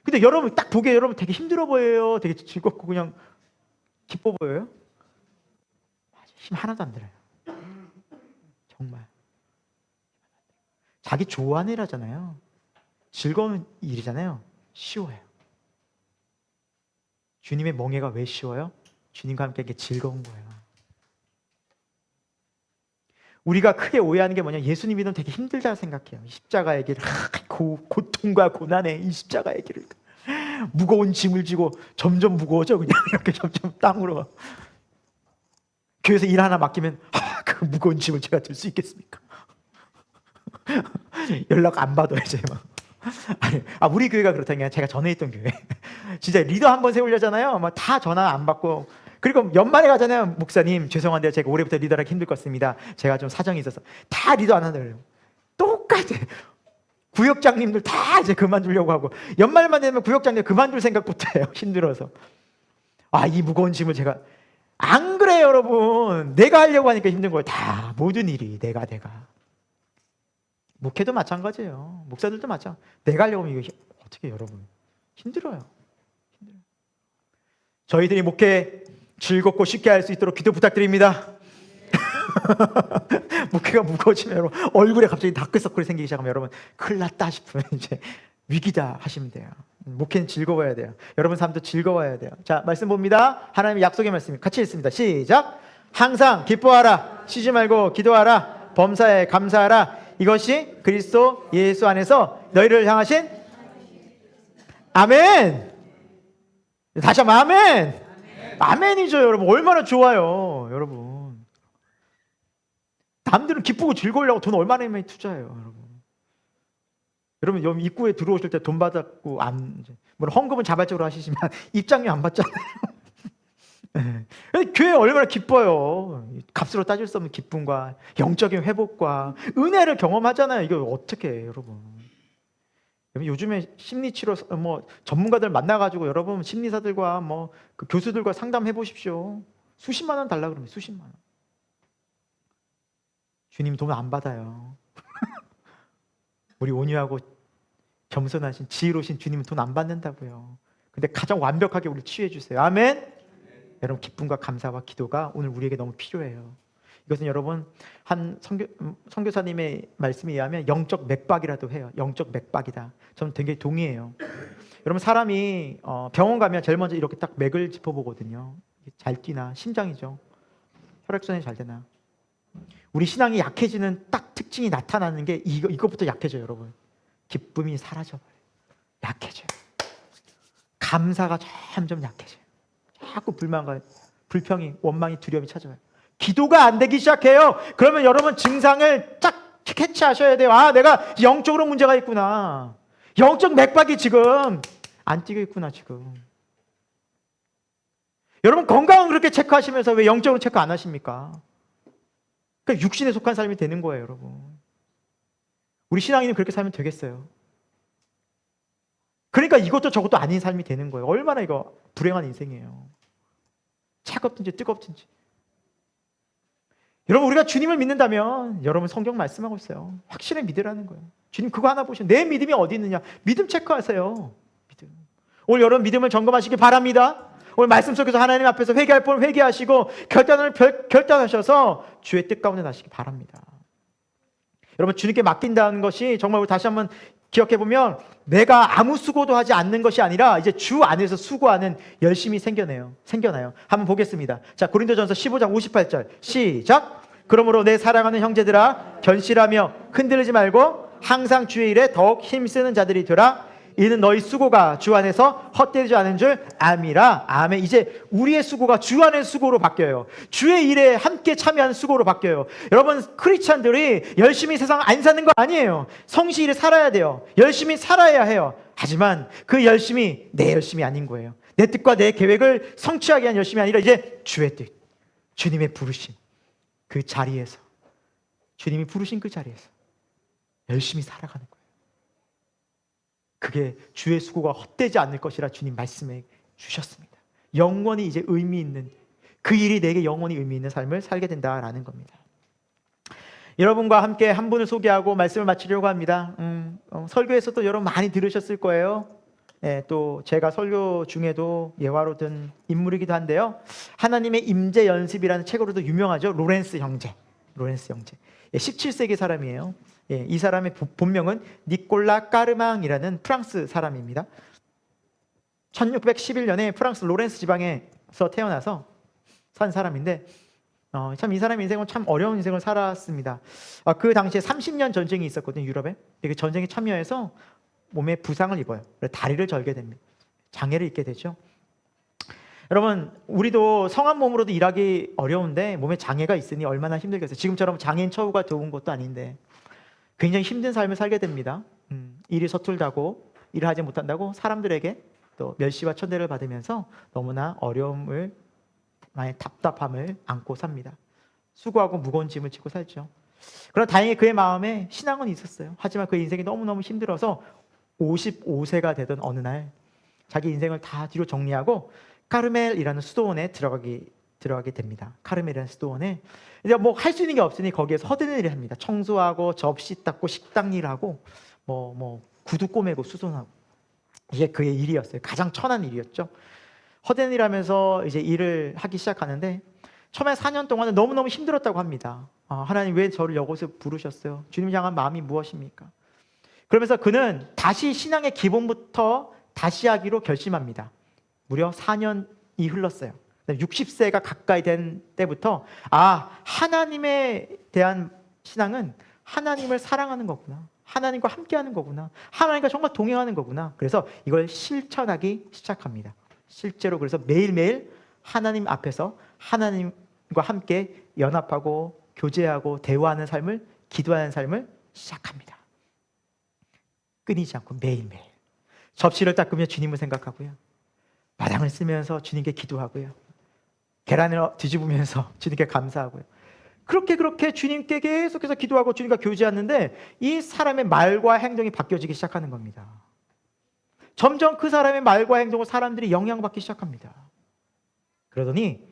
근데 여러분 딱 보기에 여러분 되게 힘들어 보여요. 되게 즐겁고 그냥 기뻐 보여요. 힘 하나도 안 들어요. 정말. 자기 좋아하는 일 하잖아요. 즐거운 일이잖아요. 쉬워요. 주님의 멍에가 왜 쉬워요? 주님과 함께 이게 즐거운 거예요. 우리가 크게 오해하는 게 뭐냐? 예수님 믿으면 되게 힘들다 생각해요. 십자가의 길을 고통과 고난의 이 십자가의 길을 무거운 짐을 지고 점점 무거워져 그냥 이렇게 점점 땅으로. 교회에서 일 하나 맡기면 그 무거운 짐을 제가 들 수 있겠습니까? 연락 안 받아요 이제 막. 우리 교회가 그렇다니까. 제가 전에 있던 교회 진짜 리더 한 번 세우려잖아요. 막 다 전화 안 받고. 그리고 연말에 가잖아요. 목사님 죄송한데 제가 올해부터 리더하기 힘들 것 같습니다. 제가 좀 사정이 있어서. 다 리더 안 하더래요. 똑같아. 구역장님들 다 이제 그만두려고 하고 연말만 되면 구역장님 그만둘 생각부터 해요. 힘들어서. 이 무거운 짐을 제가. 안 그래요 여러분. 내가 하려고 하니까 힘든 거예요. 다 모든 일이 내가. 목회도 마찬가지예요. 목사들도 마찬가지. 내가 하려고 하면 이거 어떻게 여러분 힘들어요. 저희들이 목회 즐겁고 쉽게 할 수 있도록 기도 부탁드립니다. 목회가 무거워지면 여러분 얼굴에 갑자기 다크서클이 생기기 시작하면 여러분 큰일 났다 싶으면 이제 위기다 하시면 돼요. 목회는 즐거워야 돼요. 여러분 삶도 즐거워야 돼요. 자, 말씀 봅니다. 하나님의 약속의 말씀 같이 읽습니다. 시작. 항상 기뻐하라. 쉬지 말고 기도하라. 범사에 감사하라. 이것이 그리스도 예수 안에서 너희를 향하신 아멘. 다시 한번 아멘. 아멘이죠 여러분. 얼마나 좋아요 여러분. 남들은 기쁘고 즐거우려고 돈 얼마나 많이 투자해요 여러분 여기 입구에 들어오실 때 돈 받았고 물론 헌금은 자발적으로 하시지만 입장료 안 받잖아요. 교회 얼마나 기뻐요. 값으로 따질 수 없는 기쁨과 영적인 회복과 은혜를 경험하잖아요. 이거 어떻게 해요 여러분. 요즘에 심리치료 전문가들 만나가지고 여러분 심리사들과 그 교수들과 상담해 보십시오. 수십만 원 달라 그러면 수십만 원. 주님 돈 안 받아요. 우리 온유하고 겸손하신 지혜로우신 주님은 돈 안 받는다고요. 근데 가장 완벽하게 우리 치유해 주세요. 아멘. 여러분 기쁨과 감사와 기도가 오늘 우리에게 너무 필요해요. 이것은 여러분 한 선교사님의 말씀에 의하면 영적 맥박이라도 해요. 영적 맥박이다. 저는 되게 동의해요. 여러분 사람이 병원 가면 제일 먼저 이렇게 딱 맥을 짚어보거든요. 잘 뛰나 심장이죠. 혈액순환이 잘 되나. 우리 신앙이 약해지는 딱 특징이 나타나는 게 이것부터 약해져요 여러분. 기쁨이 사라져버려요. 약해져요. 감사가 점점 약해져요. 자꾸 불만과 불평이 원망이 두려움이 찾아와요. 기도가 안 되기 시작해요. 그러면 여러분 증상을 딱 캐치하셔야 돼요. 내가 영적으로 문제가 있구나. 영적 맥박이 지금 안 뛰고 있구나 지금. 여러분 건강은 그렇게 체크하시면서 왜 영적으로 체크 안 하십니까? 그러니까 육신에 속한 삶이 되는 거예요 여러분. 우리 신앙인은 그렇게 살면 되겠어요? 그러니까 이것도 저것도 아닌 삶이 되는 거예요. 얼마나 이거 불행한 인생이에요. 차갑든지 뜨겁든지. 여러분 우리가 주님을 믿는다면 여러분 성경 말씀하고 있어요. 확실히 믿으라는 거예요. 주님 그거 하나 보시면 내 믿음이 어디 있느냐. 믿음 체크하세요. 믿음. 오늘 여러분 믿음을 점검하시기 바랍니다. 오늘 말씀 속에서 하나님 앞에서 회개할 뻔 회개하시고 결단하셔서 주의 뜻 가운데 나시기 바랍니다. 여러분, 주님께 맡긴다는 것이 정말 우리 다시 한번 기억해 보면 내가 아무 수고도 하지 않는 것이 아니라 이제 주 안에서 수고하는 열심이 생겨나요. 한번 보겠습니다. 자, 고린도전서 15장 58절 시작. 그러므로 내 사랑하는 형제들아, 견실하며 흔들리지 말고 항상 주의 일에 더욱 힘쓰는 자들이 되라. 이는 너희 수고가 주 안에서 헛되지 않은 줄 암이라. 아멘. 이제 우리의 수고가 주 안의 수고로 바뀌어요. 주의 일에 함께 참여하는 수고로 바뀌어요. 여러분, 크리스찬들이 열심히 세상 안 사는 거 아니에요. 성실히 살아야 돼요. 열심히 살아야 해요. 하지만 그 열심이 내 열심이 아닌 거예요. 내 뜻과 내 계획을 성취하기 위한 열심이 아니라 이제 주의 뜻, 주님의 부르심, 그 자리에서, 주님이 부르신 그 자리에서 열심히 살아가는 거예요. 그게 주의 수고가 헛되지 않을 것이라 주님 말씀해 주셨습니다. 영원히 이제 의미 있는, 그 일이 내게 영원히 의미 있는 삶을 살게 된다라는 겁니다. 여러분과 함께 한 분을 소개하고 말씀을 마치려고 합니다. 설교에서도 여러분 많이 들으셨을 거예요. 또 제가 설교 중에도 예화로 든 인물이기도 한데요. 하나님의 임재 연습이라는 책으로도 유명하죠. 로렌스 형제. 17세기 사람이에요. 이 사람의 본명은 니콜라 까르망이라는 프랑스 사람입니다. 1611년에 프랑스 로렌스 지방에서 태어나서 산 사람인데 참 이 사람의 인생은 참 어려운 인생을 살았습니다. 그 당시에 30년 전쟁이 있었거든요. 유럽에. 그 전쟁에 참여해서 몸에 부상을 입어요. 다리를 절게 됩니다. 장애를 입게 되죠. 여러분, 우리도 성한 몸으로도 일하기 어려운데 몸에 장애가 있으니 얼마나 힘들겠어요. 지금처럼 장애인 처우가 좋은 것도 아닌데 굉장히 힘든 삶을 살게 됩니다. 일이 서툴다고, 일을 하지 못한다고 사람들에게 또 멸시와 천대를 받으면서 너무나 어려움을, 많이 답답함을 안고 삽니다. 수고하고 무거운 짐을 지고 살죠. 그러나 다행히 그의 마음에 신앙은 있었어요. 하지만 그의 인생이 너무너무 힘들어서 55세가 되던 어느 날 자기 인생을 다 뒤로 정리하고 카르멜이라는 수도원에 들어가게 됩니다. 카르멜이라는 수도원에 이제 뭐 할 수 있는 게 없으니 거기에서 허드렛 일을 합니다. 청소하고 접시 닦고 식당 일하고 뭐 구두 꼬매고 수선하고, 이게 그의 일이었어요. 가장 천한 일이었죠. 허드렛 일하면서 이제 일을 하기 시작하는데 처음에 4년 동안은 너무너무 힘들었다고 합니다. 하나님 왜 저를 이곳에 부르셨어요? 주님 향한 마음이 무엇입니까? 그러면서 그는 다시 신앙의 기본부터 다시 하기로 결심합니다. 무려 4년이 흘렀어요. 60세가 가까이 된 때부터 하나님에 대한 신앙은 하나님을 사랑하는 거구나, 하나님과 함께하는 거구나, 하나님과 정말 동행하는 거구나. 그래서 이걸 실천하기 시작합니다. 실제로 그래서 매일매일 하나님 앞에서 하나님과 함께 연합하고 교제하고 대화하는 삶을, 기도하는 삶을 시작합니다. 끊이지 않고 매일매일 접시를 닦으며 주님을 생각하고요, 마당을 쓰면서 주님께 기도하고요, 계란을 뒤집으면서 주님께 감사하고요. 그렇게 주님께 계속해서 기도하고 주님과 교제하는데 이 사람의 말과 행동이 바뀌어지기 시작하는 겁니다. 점점 그 사람의 말과 행동을 사람들이 영향받기 시작합니다. 그러더니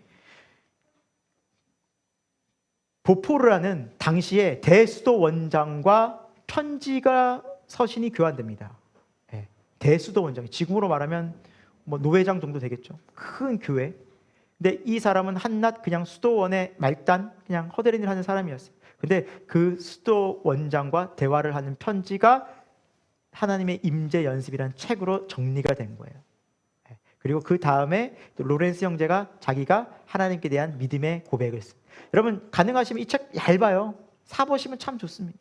보포르라는 당시의 대수도 원장과 편지가 서신이 교환됩니다. 대수도 원장, 지금으로 말하면 뭐 노회장 정도 되겠죠. 큰 교회. 근데 이 사람은 한낱 그냥 수도원의 말단, 그냥 허드렛 일을 하는 사람이었어요. 근데 그 수도 원장과 대화를 하는 편지가 하나님의 임재 연습이라는 책으로 정리가 된 거예요. 그리고 그 다음에 로렌스 형제가 자기가 하나님께 대한 믿음의 고백을 했어요. 여러분, 가능하시면 이 책 얇아요. 사보시면 참 좋습니다.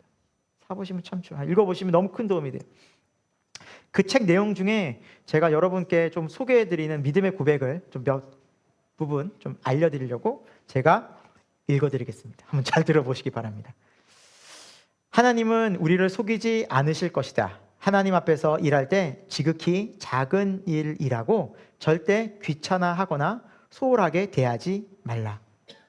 사보시면 참 좋아요. 읽어보시면 너무 큰 도움이 돼요. 그 책 내용 중에 제가 여러분께 좀 소개해드리는 믿음의 고백을 좀 몇 부분 좀 알려드리려고 제가 읽어드리겠습니다. 한번 잘 들어보시기 바랍니다. 하나님은 우리를 속이지 않으실 것이다. 하나님 앞에서 일할 때 지극히 작은 일이라고 절대 귀찮아하거나 소홀하게 대하지 말라.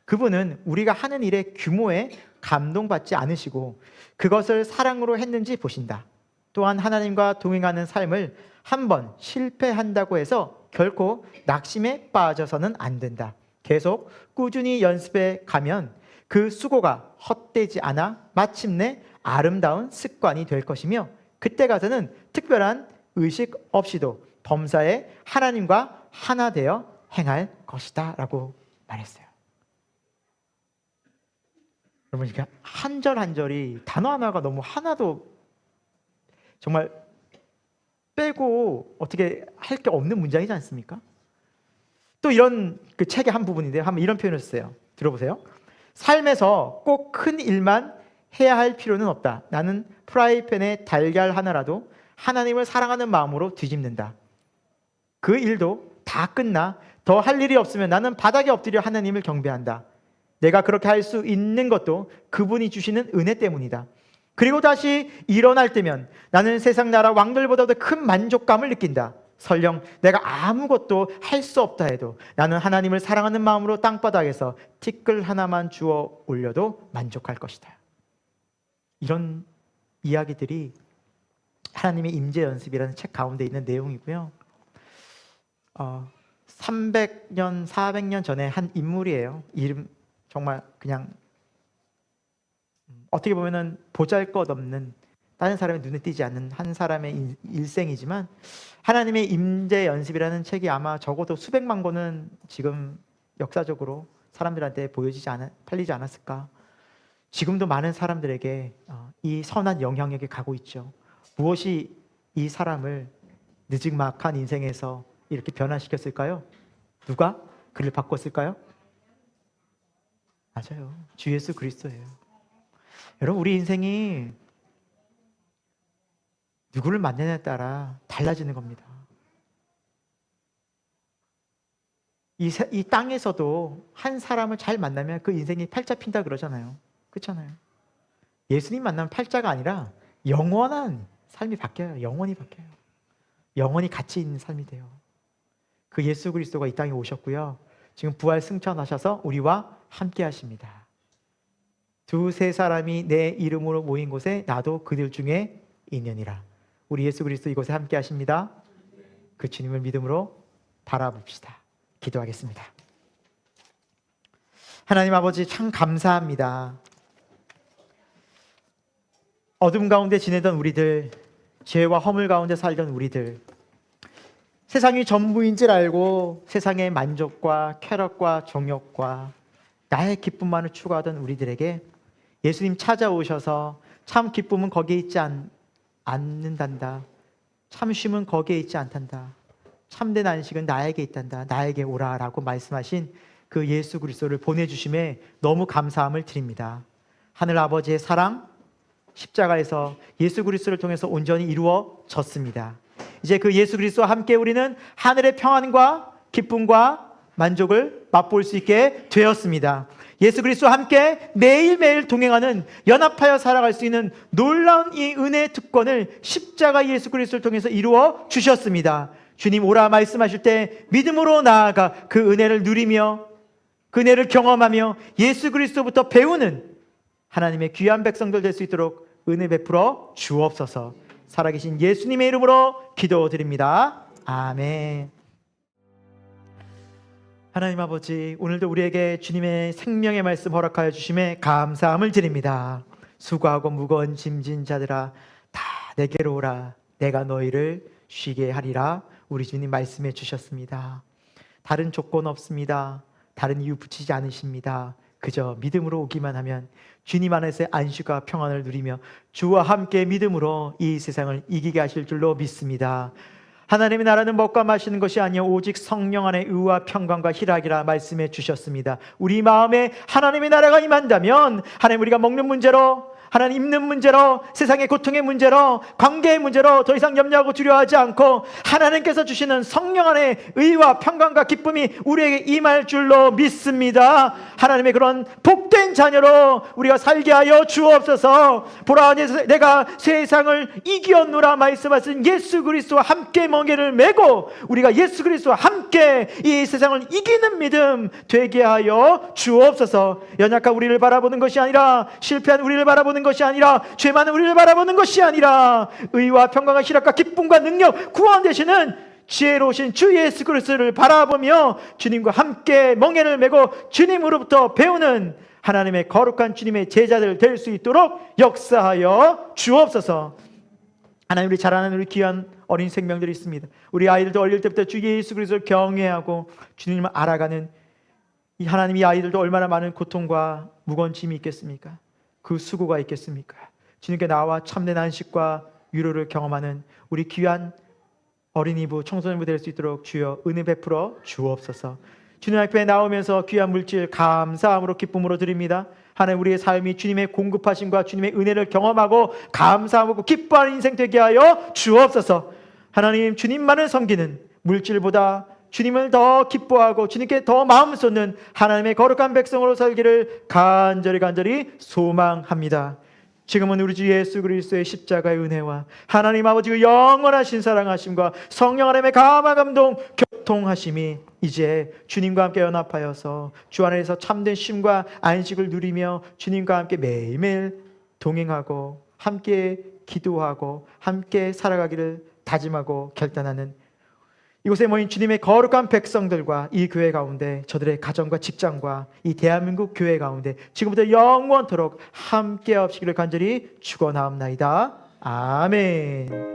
그분은 우리가 하는 일의 규모에 감동받지 않으시고 그것을 사랑으로 했는지 보신다. 또한 하나님과 동행하는 삶을 한번 실패한다고 해서 결코 낙심에 빠져서는 안 된다. 계속 꾸준히 연습해 가면 그 수고가 헛되지 않아 마침내 아름다운 습관이 될 것이며 그때 가서는 특별한 의식 없이도 범사에 하나님과 하나 되어 행할 것이다 라고 말했어요. 여러분, 이렇게 한 절 한 절이 단어 하나가 너무 하나도 정말 빼고 어떻게 할 게 없는 문장이지 않습니까? 또 이런 그 책의 한 부분인데요, 한번 이런 표현을 썼어요. 들어보세요. 삶에서 꼭 큰 일만 해야 할 필요는 없다. 나는 프라이팬에 달걀 하나라도 하나님을 사랑하는 마음으로 뒤집는다. 그 일도 다 끝나 더 할 일이 없으면 나는 바닥에 엎드려 하나님을 경배한다. 내가 그렇게 할 수 있는 것도 그분이 주시는 은혜 때문이다. 그리고 다시 일어날 때면 나는 세상 나라 왕들보다도 큰 만족감을 느낀다. 설령 내가 아무것도 할 수 없다 해도 나는 하나님을 사랑하는 마음으로 땅바닥에서 티끌 하나만 주워 올려도 만족할 것이다. 이런 이야기들이 하나님의 임재 연습이라는 책 가운데 있는 내용이고요. 300년, 400년 전에 한 인물이에요. 이름 정말 그냥 어떻게 보면은 보잘것없는, 다른 사람의 눈에 띄지 않는 한 사람의 일생이지만 하나님의 임재 연습이라는 책이 아마 적어도 수백만 권은 지금 역사적으로 사람들한테 팔리지 않았을까. 지금도 많은 사람들에게 이 선한 영향력이 가고 있죠. 무엇이 이 사람을 느직막한 인생에서 이렇게 변화시켰을까요? 누가 그를 바꿨을까요? 맞아요. 주 예수 그리스도예요. 여러분, 우리 인생이 누구를 만나냐에 따라 달라지는 겁니다. 이 땅에서도 한 사람을 잘 만나면 그 인생이 팔자 핀다 그러잖아요. 그렇잖아요. 예수님 만나면 팔자가 아니라 영원한 삶이 바뀌어요. 영원히 바뀌어요. 영원히 가치 있는 삶이 돼요. 그 예수 그리스도가 이 땅에 오셨고요. 지금 부활 승천하셔서 우리와 함께 하십니다. 두세 사람이 내 이름으로 모인 곳에 나도 그들 중에 있느니라. 우리 예수 그리스도 이곳에 함께 하십니다. 그 주님을 믿음으로 바라봅시다. 기도하겠습니다. 하나님 아버지, 참 감사합니다. 어둠 가운데 지내던 우리들, 죄와 허물 가운데 살던 우리들, 세상이 전부인 줄 알고 세상의 만족과 쾌락과 정욕과 나의 기쁨만을 추구하던 우리들에게 예수님 찾아오셔서 참 기쁨은 거기에 있지 않는단다. 참 쉼은 거기에 있지 않단다. 참된 안식은 나에게 있단다. 나에게 오라라고 말씀하신 그 예수 그리스도를 보내주심에 너무 감사함을 드립니다. 하늘 아버지의 사랑, 십자가에서 예수 그리스도를 통해서 온전히 이루어졌습니다. 이제 그 예수 그리스도와 함께 우리는 하늘의 평안과 기쁨과 만족을 맛볼 수 있게 되었습니다. 예수 그리스도와 함께 매일매일 동행하는, 연합하여 살아갈 수 있는 놀라운 이 은혜의 특권을 십자가 예수 그리스도를 통해서 이루어 주셨습니다. 주님 오라 말씀하실 때 믿음으로 나아가 그 은혜를 누리며 그 은혜를 경험하며 예수 그리스도부터 배우는 하나님의 귀한 백성들 될 수 있도록 은혜 베풀어 주옵소서. 살아계신 예수님의 이름으로 기도드립니다. 아멘. 하나님 아버지, 오늘도 우리에게 주님의 생명의 말씀 허락하여 주심에 감사함을 드립니다. 수고하고 무거운 짐진 자들아 다 내게로 오라. 내가 너희를 쉬게 하리라. 우리 주님 말씀해 주셨습니다. 다른 조건 없습니다. 다른 이유 붙이지 않으십니다. 그저 믿음으로 오기만 하면 주님 안에서의 안식과 평안을 누리며 주와 함께 믿음으로 이 세상을 이기게 하실 줄로 믿습니다. 하나님의 나라는 먹과 마시는 것이 아니요 오직 성령 안에 의와 평강과 희락이라 말씀해 주셨습니다. 우리 마음에 하나님의 나라가 임한다면 하나님, 우리가 먹는 문제로, 하나님 입는 문제로, 세상의 고통의 문제로, 관계의 문제로 더 이상 염려하고 두려워하지 않고 하나님께서 주시는 성령 안에 의와 평강과 기쁨이 우리에게 임할 줄로 믿습니다. 하나님의 그런 복된 자녀로 우리가 살게 하여 주옵소서. 보라, 내가 세상을 이기었노라 말씀하신 예수 그리스도와 함께 멍에를 메고 우리가 예수 그리스도와 함께 이 세상을 이기는 믿음 되게 하여 주옵소서. 연약한 우리를 바라보는 것이 아니라, 실패한 우리를 바라보는 것이 아니라, 죄 많은 우리를 바라보는 것이 아니라 의와 평강과 희락과 기쁨과 능력, 구원 되시는 지혜로우신 주 예수 그리스도를 바라보며 주님과 함께 멍에를 메고 주님으로부터 배우는 하나님의 거룩한 주님의 제자들 될 수 있도록 역사하여 주옵소서. 하나님, 우리 자라는 우리 귀한 어린 생명들이 있습니다. 우리 아이들도 어릴 때부터 주 예수 그리스도를 경외하고 주님을 알아가는 이 하나님, 이 아이들도 얼마나 많은 고통과 무거운 짐이 있겠습니까? 그 수고가 있겠습니까? 주님께 나와 참된 안식과 위로를 경험하는 우리 귀한 어린이부, 청소년부 될 수 있도록 주여 은혜 베풀어 주옵소서. 주님 앞에 나오면서 귀한 물질 감사함으로 기쁨으로 드립니다. 하나님, 우리의 삶이 주님의 공급하심과 주님의 은혜를 경험하고 감사하고 기뻐하는 인생 되게 하여 주옵소서. 하나님, 주님만을 섬기는, 물질보다 주님을 더 기뻐하고 주님께 더 마음 쏟는 하나님의 거룩한 백성으로 살기를 간절히 소망합니다. 지금은 우리 주 예수 그리스도의 십자가의 은혜와 하나님 아버지의 영원하신 사랑하심과 성령 하나님의 감화 감동 교통하심이 이제 주님과 함께 연합하여서 주 안에서 참된 쉼과 안식을 누리며 주님과 함께 매일매일 동행하고 함께 기도하고 함께 살아가기를 다짐하고 결단하는 이곳에 모인 주님의 거룩한 백성들과 이 교회 가운데 저들의 가정과 직장과 이 대한민국 교회 가운데 지금부터 영원토록 함께 하시기를 간절히 축원하옵나이다. 아멘.